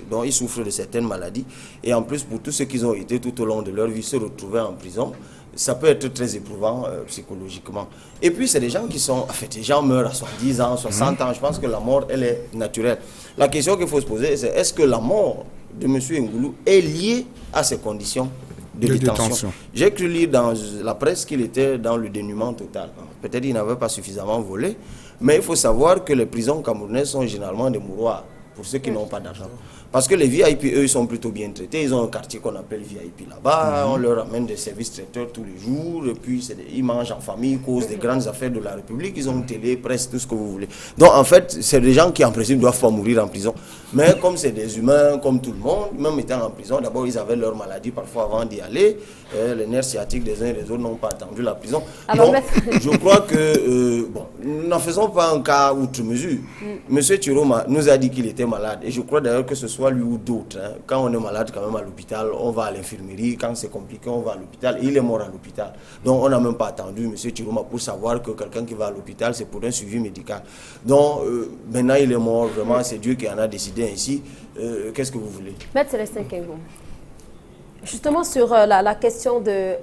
Donc ils souffrent de certaines maladies. Et en plus, pour tous ceux qui ont été tout au long de leur vie se retrouver en prison, ça peut être très éprouvant psychologiquement. Et puis, c'est des gens qui sont... En fait, les gens meurent à 70 ans, 60 ans. Je pense que la mort, elle est naturelle. La question qu'il faut se poser, c'est est-ce que la mort de M. Ngoulou est liée à ces conditions de détention. J'ai cru lire dans la presse qu'il était dans le dénuement total. Peut-être qu'il n'avait pas suffisamment volé, mais il faut savoir que les prisons camerounaises sont généralement des mouroirs pour ceux qui n'ont pas d'argent. Parce que les VIP, eux, ils sont plutôt bien traités. Ils ont un quartier qu'on appelle VIP là-bas. On leur amène des services traiteurs tous les jours. Et puis, ils mangent en famille, causent des grandes affaires de la République. Ils ont une télé, presse, tout ce que vous voulez. Donc, en fait, c'est des gens qui, en principe, ne doivent pas mourir en prison. Mais comme c'est des humains, comme tout le monde, même étant en prison, d'abord, ils avaient leur maladie parfois avant d'y aller. Les nerfs sciatiques des uns et des autres n'ont pas attendu la prison. Alors, donc, je crois que, bon, n'en faisons pas un cas outre mesure. Monsieur Chiroma nous a dit qu'il était malade. Et je crois d'ailleurs que ce soit lui ou d'autres. Hein. Quand on est malade quand même à l'hôpital, on va à l'infirmerie. Quand c'est compliqué, on va à l'hôpital. Et il est mort à l'hôpital. Donc, on n'a même pas attendu monsieur Chiroma pour savoir que quelqu'un qui va à l'hôpital, c'est pour un suivi médical. Donc, maintenant, il est mort. Vraiment, c'est Dieu qui en a décidé ainsi. Qu'est-ce que vous voulez? Maître Célestin Kengo. Justement, sur la question de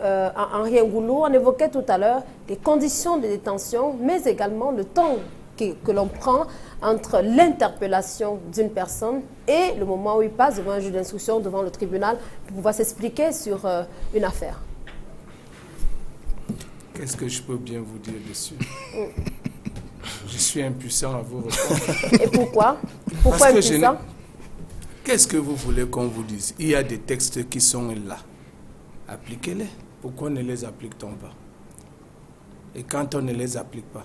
Henri Ngoulou, on évoquait tout à l'heure les conditions de détention, mais également le temps que l'on prend entre l'interpellation d'une personne et le moment où il passe devant un juge d'instruction, devant le tribunal, pour pouvoir s'expliquer sur une affaire. Qu'est-ce que je peux bien vous dire dessus? Je suis impuissant à vous répondre. Et pourquoi? Pourquoi impuissant? Qu'est-ce que vous voulez qu'on vous dise? Il y a des textes qui sont là. Appliquez-les. Pourquoi ne les applique-t-on pas? Et quand on ne les applique pas,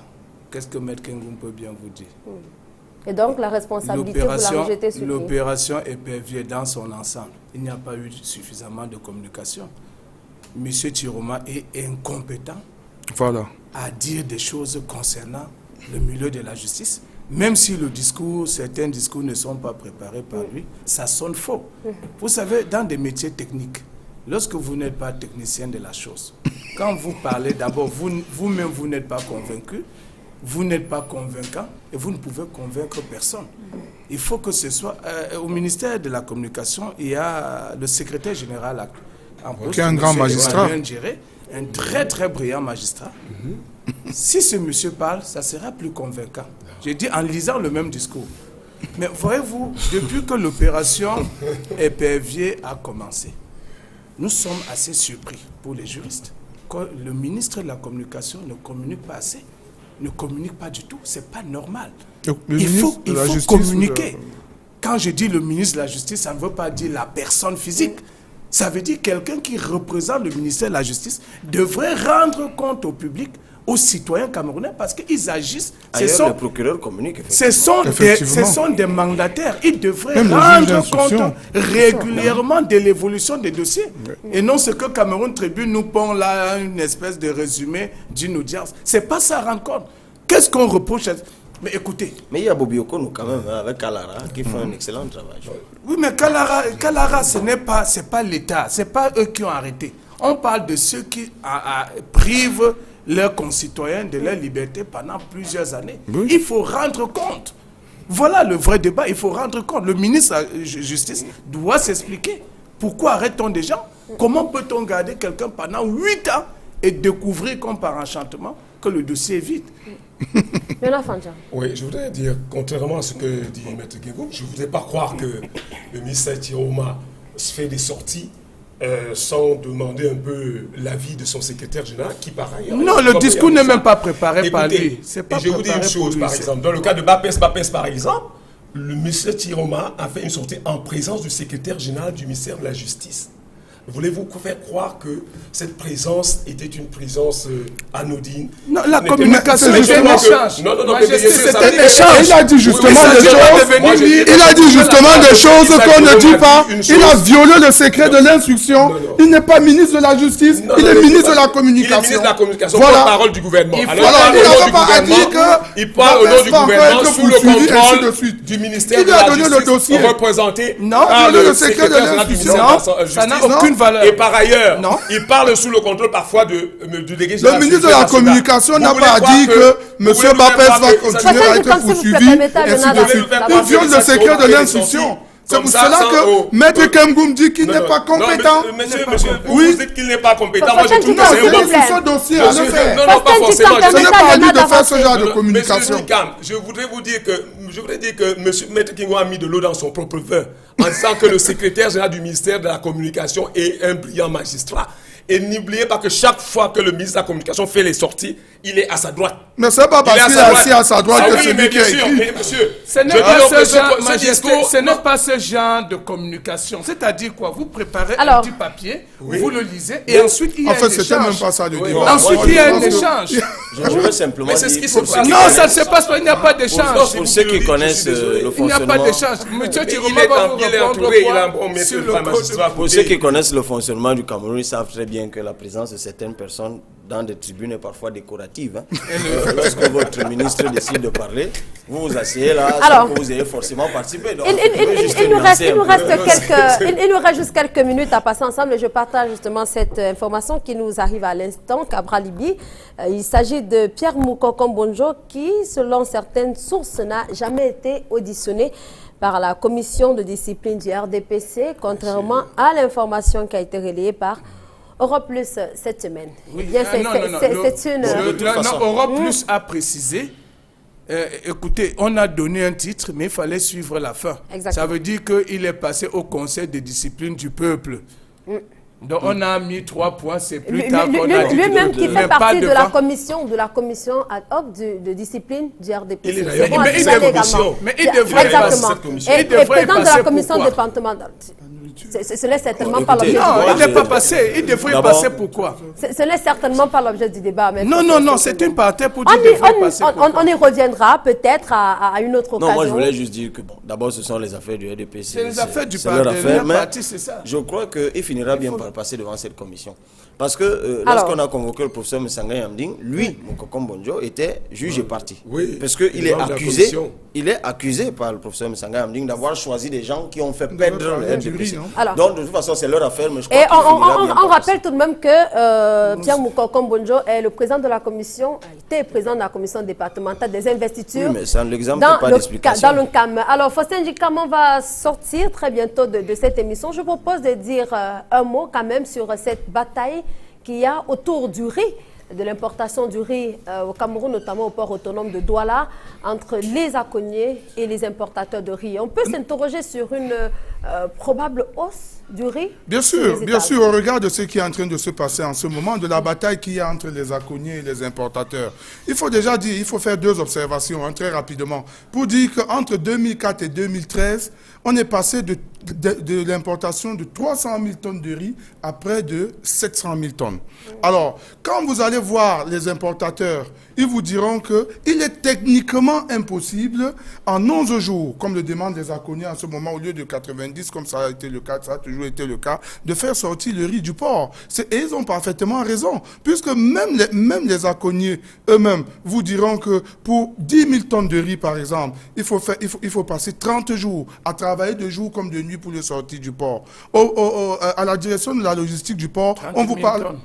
qu'est-ce que Maître Kengoum peut bien vous dire? Et donc la responsabilité, vous la rejetez sur qui? L'opération épervier dans son ensemble. Il n'y a pas eu suffisamment de communication. Monsieur Chiroma est incompétent à dire des choses concernant le milieu de la justice, même si le discours, certains discours ne sont pas préparés par lui, ça sonne faux. Vous savez, dans des métiers techniques, lorsque vous n'êtes pas technicien de la chose, quand vous parlez, d'abord, vous-même, vous n'êtes pas convaincu, vous n'êtes pas convaincant et vous ne pouvez convaincre personne. Il faut que ce soit... au ministère de la Communication, il y a le secrétaire général en poste. Qui est un grand magistrat. Un très très brillant magistrat. Si ce monsieur parle, ça sera plus convaincant. J'ai dit en lisant le même discours. Mais voyez-vous, depuis que l'opération épervier a commencé, nous sommes assez surpris pour les juristes que le ministre de la Communication ne communique pas assez, ne communique pas du tout. C'est pas normal. Il faut communiquer. Quand je dis le ministre de la Justice, ça ne veut pas dire la personne physique. Ça veut dire quelqu'un qui représente le ministère de la Justice devrait rendre compte au public, aux citoyens camerounais, parce qu'ils agissent. Ailleurs, le procureur communique. Ce sont des mandataires. Ils devraient rendre compte régulièrement de l'évolution des dossiers. Et non ce que Cameroun Tribune nous pond là, une espèce de résumé d'une audience. C'est pas ça, rendre compte. Qu'est-ce qu'on reproche à... Mais écoutez. Mais il y a Bobby Okono quand même, avec Kalara, qui fait un excellent travail. Oui, mais Kalara, ce n'est pas l'État, ce n'est pas eux qui ont arrêté. On parle de ceux qui privent leurs concitoyens de leur liberté pendant plusieurs années. Oui. Il faut rendre compte. Voilà le vrai débat, il faut rendre compte. Le ministre de la Justice doit s'expliquer. Pourquoi arrête-t-on des gens? Comment peut-on garder quelqu'un pendant 8 ans et découvrir comme par enchantement que le dossier est vide? Oui, je voudrais dire, contrairement à ce que dit M. Guégou, je ne voudrais pas croire que le ministère Tiroma fait des sorties sans demander un peu l'avis de son secrétaire général, qui par ailleurs... Non, le discours n'est même pas préparé par lui. Je vous dis une chose, par exemple, dans le cas de Bapes, par exemple, le ministère Tiroma a fait une sortie en présence du secrétaire général du ministère de la Justice. Voulez-vous faire croire que cette présence était une présence anodine? Non, la communication était un échange. Non, c'était un échange. Il a dit justement des choses. Il a dit justement des choses qu'on ne dit pas. Il a violé le secret de l'instruction. Il n'est pas ministre de la Justice. Il est ministre de la Communication. Il est ministre de la Communication. Voilà. Parole du gouvernement. Il parle au nom du gouvernement sous le contrôle du ministère de la Justice représenté par le secrétaire général du ministère de la Justice. Ça n'a aucune valeur. Et par ailleurs, il parle sous le contrôle parfois du délégué général. Le ministre de la Communication n'a pas dit que M. Bapes va continuer à être poursuivi, ainsi de suite. Il viole le secret de l'instruction. C'est pour cela que Maître Kemgoum dit qu'il n'est pas compétent. Monsieur, vous dites qu'il n'est pas compétent. Moi, je trouve que c'est un bon ce dossier à le faire. Non, pas forcément. Ce n'est pas à lui de faire ce genre de communication. Je voudrais dire que Maître Kingo a mis de l'eau dans son propre vin en disant que le secrétaire général du ministère de la Communication est un brillant magistrat. Et n'oubliez pas que chaque fois que le ministre de la Communication fait les sorties, il est à sa droite. Mais c'est pas parce qu'il est assis à sa droite que c'est lui qui a écrit. Mais monsieur, ce n'est pas ce genre de communication. C'est-à-dire quoi? Vous préparez un petit papier, vous le lisez, et ensuite il y a un échange. En fait, c'était même pas ça le débat. Ensuite, il y a un échange. Je veux simplement dire... Mais c'est ce qui se passe. Non, ça ne se passe pas, il n'y a pas d'échange. Pour ceux qui connaissent le fonctionnement... Il n'y a pas d'échange. Monsieur Tiroma va vous répondre sur le... Pour ceux qui connaissent le fonctionnement du Cameroun, ils savent très bien que la présence de certaines personnes dans des tribunes est parfois décorative. Lorsque votre ministre décide de parler, vous vous asseyez là, sans que vous ayez forcément participé. Donc, il nous reste juste quelques minutes à passer ensemble. Je partage justement cette information qui nous arrive à l'instant, Cabral Libi. Il s'agit de Pierre Moukokombonjo qui, selon certaines sources, n'a jamais été auditionné par la commission de discipline du RDPC, contrairement à l'information qui a été relayée par Europe Plus cette semaine. Oui. Eh bien, c'est une... Europe Plus a précisé, écoutez, on a donné un titre, mais il fallait suivre la fin. Exactement. Ça veut dire qu'il est passé au Conseil de discipline du peuple. Donc on a mis 3 points, c'est plus tard qu'on a dit. Lui-même qui fait partie de la commission ad hoc de discipline du RDPC. Mais il devrait passer cette commission. Et président de la commission départementale. Ce n'est certainement Bon, pas écoutez, l'objet. Non, Moi, il n'est je- pas passé. Il devrait D'abord- passer pourquoi? Ce n'est certainement pas l'objet du débat. Mais Non, c'est une partie pour dire qu'il devrait passer pourquoi. on y reviendra peut-être à une autre occasion. Non, moi je voulais juste dire que bon, d'abord ce sont les affaires du RDP. C'est les affaires du leur parti, affaire, mais parti, c'est ça. je crois qu'il finira bien par passer devant cette commission. Parce que Alors. lorsqu'on a convoqué le professeur Msanga Yamding, lui, Mokoko Mbonjo, était juge et parti. Oui, Parce qu'il il est est membre de la accusé. commission. Il est accusé par le professeur Msanga Yamding d'avoir choisi des gens qui ont fait perdre le affaire du RDP. riz, non? Alors. Donc de toute façon, c'est leur affaire, mais je crois Et qu'il finira bien on par rappelle tout de même que Pierre Mokoko Mbonjo est le président de la commission, a été président de la commission départementale des investitures. Oui, mais ça ne l'exemple dans pas le d'explication. Dans le CAM. Alors, Faustin Djikam, on va sortir très bientôt de cette émission. Je propose de dire un mot quand même sur cette bataille qu'il y a autour du riz, de l'importation du riz au Cameroun, notamment au port autonome de Douala, entre les aconniers et les importateurs de riz. On peut s'interroger sur une probable hausse du riz. Bien sur sûr, les bien étals. sûr, au regard de ce qui est en train de se passer en ce moment, de la bataille qu'il y a entre les aconniers et les importateurs. Il faut déjà dire, il faut faire deux observations très rapidement. Pour dire qu'entre 2004 et 2013, on est passé de l'importation de 300 000 tonnes de riz à près de 700 000 tonnes. Alors, quand vous allez voir les importateurs, ils vous diront qu'il est techniquement impossible, en 11 jours, comme le demandent les aconniers en ce moment, au lieu de 90, comme ça a été le cas, ça a toujours été le cas, de faire sortir le riz du port. Et ils ont parfaitement raison, puisque même les aconniers eux-mêmes vous diront que pour 10 000 tonnes de riz, par exemple, il faut passer 30 jours à travailler de jour comme de nuit pour le sortir du port. À la direction de la logistique du port, on vous 30 000 parle... tonnes.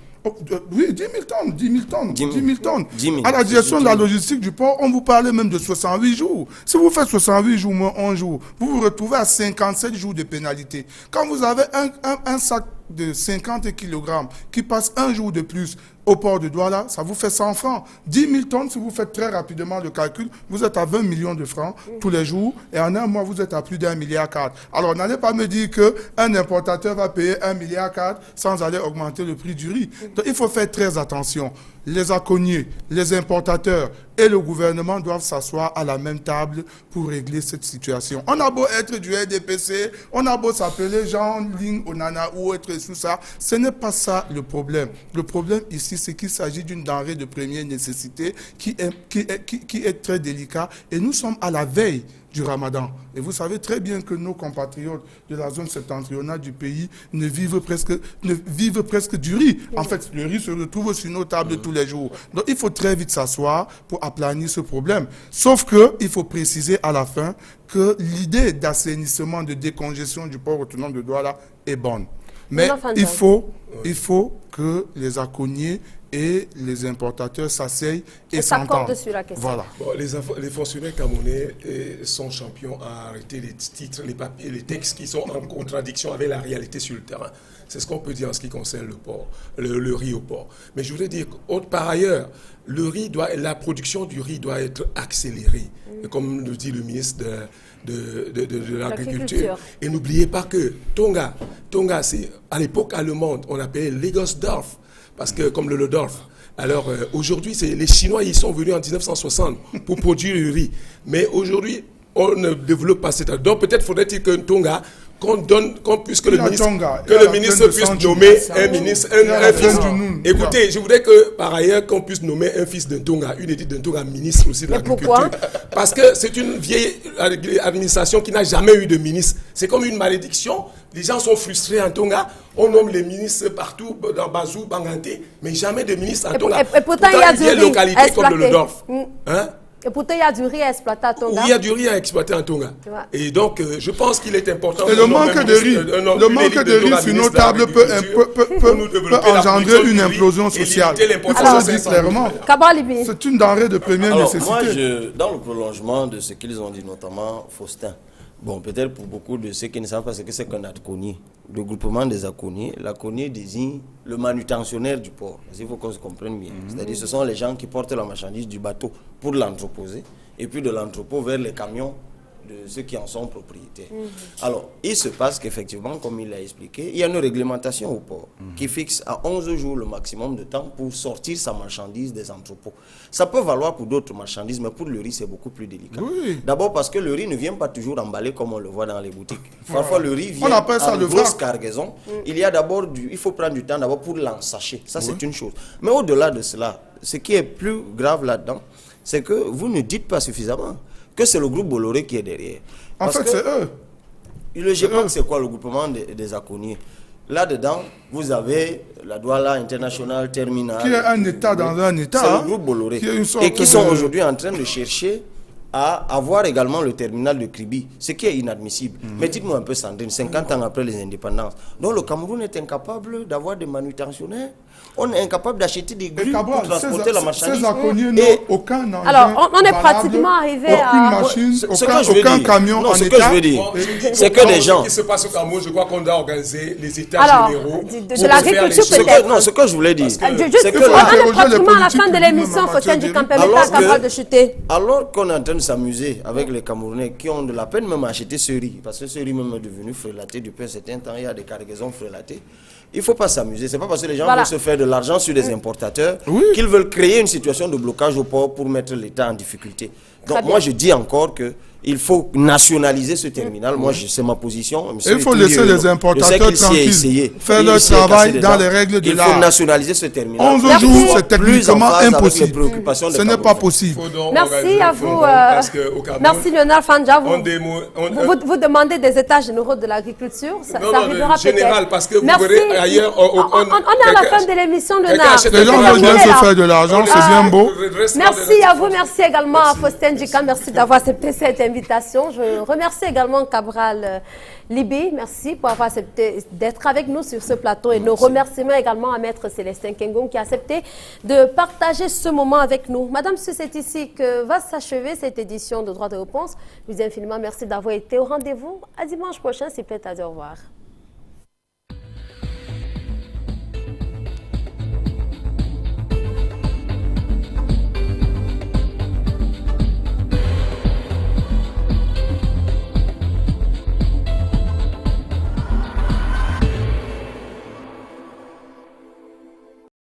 Oui, 10 000 tonnes, 10 000 tonnes, 10 000 tonnes. 10 000. À la direction de la logistique du port, on vous parlait même de 68 jours. Si vous faites 68 jours moins 11 jours, vous vous retrouvez à 57 jours de pénalité. Quand vous avez un sac de 50 kg qui passe un jour de plus au port de Douala, ça vous fait 100 francs. 10 000 tonnes, si vous faites très rapidement le calcul, vous êtes à 20 millions de francs tous les jours. Et en un mois, vous êtes à plus d'1,4 milliard. Alors, n'allez pas me dire qu'un importateur va payer 1,4 milliard sans aller augmenter le prix du riz. Donc, il faut faire très attention. Les aconniers, les importateurs et le gouvernement doivent s'asseoir à la même table pour régler cette situation. On a beau être du RDPC, on a beau s'appeler Jean-Ling Onana ou être sous ça, ce n'est pas ça le problème. Le problème ici, c'est qu'il s'agit d'une denrée de première nécessité qui est très délicat et nous sommes à la veille du Ramadan. Et vous savez très bien que nos compatriotes de la zone septentrionale du pays ne vivent presque du riz. En fait, le riz se retrouve sur nos tables tous les jours. Donc, il faut très vite s'asseoir pour aplanir ce problème. Sauf qu'il faut préciser à la fin que l'idée d'assainissement, de décongestion du port autonome de Douala est bonne. Mais il faut que les aconniers et les importateurs s'asseyent et s'entendent. sur la question. Voilà. Bon, les fonctionnaires camerounais sont champions à arrêter les titres, les papiers, les textes qui sont en contradiction avec la réalité sur le terrain. C'est ce qu'on peut dire en ce qui concerne le port, le riz au port. Mais je voudrais dire, par ailleurs, la production du riz doit être accélérée, comme le dit le ministre de l'Agriculture. Et n'oubliez pas que Tonga, c'est à l'époque allemande, on appelait Legosdorf, parce que comme le Lodorf. Alors aujourd'hui, les Chinois, ils sont venus en 1960 pour produire le riz. Mais aujourd'hui, on ne développe pas cette... Donc peut-être faudrait-il que Tonga, puisque le ministre puisse nommer un fils. Écoutez, je voudrais que par ailleurs qu'on puisse nommer un fils d'un Tonga, une édite d'un Tonga, ministre aussi de l'agriculture. Parce que c'est une vieille administration qui n'a jamais eu de ministre. C'est comme une malédiction. Les gens sont frustrés en Tonga. On nomme les ministres partout, dans Bazou, Banganté, mais jamais de ministre en Tonga. Et pourtant, il y a du riz localités comme le Lodorf. Hein? Et pourtant, il y a du riz à exploiter à Tonga. Il y a du riz à exploiter en Tonga. Et donc, je pense qu'il est important... Et le manque de riz sur nos tables peut engendrer une implosion sociale. Il faut le dire clairement. C'est une denrée de première nécessité. Moi, dans le prolongement de ce qu'ils ont dit, notamment Faustin, bon, peut-être pour beaucoup de ceux qui ne savent pas ce que c'est qu'un aconnier, le groupement des aconniers, l'aconnier désigne le manutentionnaire du port. Il faut qu'on se comprenne bien. C'est-à-dire ce sont les gens qui portent la marchandise du bateau pour l'entreposer et puis de l'entrepôt vers les camions de ceux qui en sont propriétaires. Alors, il se passe qu'effectivement, comme il l'a expliqué, il y a une réglementation au port qui fixe à 11 jours le maximum de temps pour sortir sa marchandise des entrepôts. Ça peut valoir pour d'autres marchandises, mais pour le riz, c'est beaucoup plus délicat. Oui. D'abord parce que le riz ne vient pas toujours emballé comme on le voit dans les boutiques. Parfois, le riz On vient appelle ça en le grosse vrac. cargaison. Il y a d'abord il faut prendre du temps d'abord pour l'ensacher. Ça, c'est une chose. Mais au-delà de cela, ce qui est plus grave là-dedans, c'est que vous ne dites pas suffisamment que c'est le groupe Bolloré qui est derrière. En fait, c'est eux. Le GEPAC, c'est quoi le groupement des aconniers? Là-dedans, vous avez la Douala International Terminal. Qui est un État dans un État. C'est le groupe Bolloré. Et qui sont aujourd'hui en train de chercher à avoir également le terminal de Kribi, ce qui est inadmissible. Mais dites-moi un peu, Sandrine, 50 ans après les indépendances, donc le Cameroun est incapable d'avoir des manutentionnaires, on est incapable d'acheter des grues pour transporter la marchandise. Ces aconniers n'ont aucun engin. Alors, on est pratiquement arrivé à... Aucune machine, aucun camion en ce État. que je veux dire, c'est que des gens... Ce qui se passe au Cameroun, je crois qu'on doit organiser les états Alors, généraux. de l'agriculture peut-être. Non, ce que je voulais dire, Juste, c'est que on là... est pratiquement à la fin de l'émission, Faustin Djikampe est capable de chuter. Alors qu'on est en train de s'amuser avec les Camerounais qui ont de la peine même à acheter ce riz, parce que ce riz même est devenu frélaté depuis un certain temps, il y a des cargaisons frélatées. Il ne faut pas s'amuser. Ce n'est pas parce que les gens veulent se faire de l'argent sur des importateurs qu'ils veulent créer une situation de blocage au port pour mettre l'État en difficulté. Donc moi je dis encore que il faut nationaliser ce terminal. Moi, c'est ma position. Il faut laisser les importateurs tranquilles, faire leur travail dans les règles de l'art. Il faut nationaliser ce terminal. 11 jours, c'est techniquement impossible. Ce n'est pas possible. Merci à vous. Merci Lionel Fandja. Vous demandez des états généraux de l'agriculture. Ça arrivera peut-être. Général, parce que vous verrez ailleurs... On est à la fin de l'émission, Léonard. Les gens veulent bien se faire de l'argent, c'est bien beau. Merci à vous. Merci également à Faustin Djikampe. Merci d'avoir accepté cette invitation. Je remercie également Cabral Libé. Merci pour avoir accepté d'être avec nous sur ce plateau. Et nos remerciements également à Maître Célestin Kengon qui a accepté de partager ce moment avec nous. Madame, c'est ici que va s'achever cette édition de Droit de réponse. Je vous dis infiniment merci d'avoir été au rendez-vous. À dimanche prochain, c'est peut-être à dire au revoir.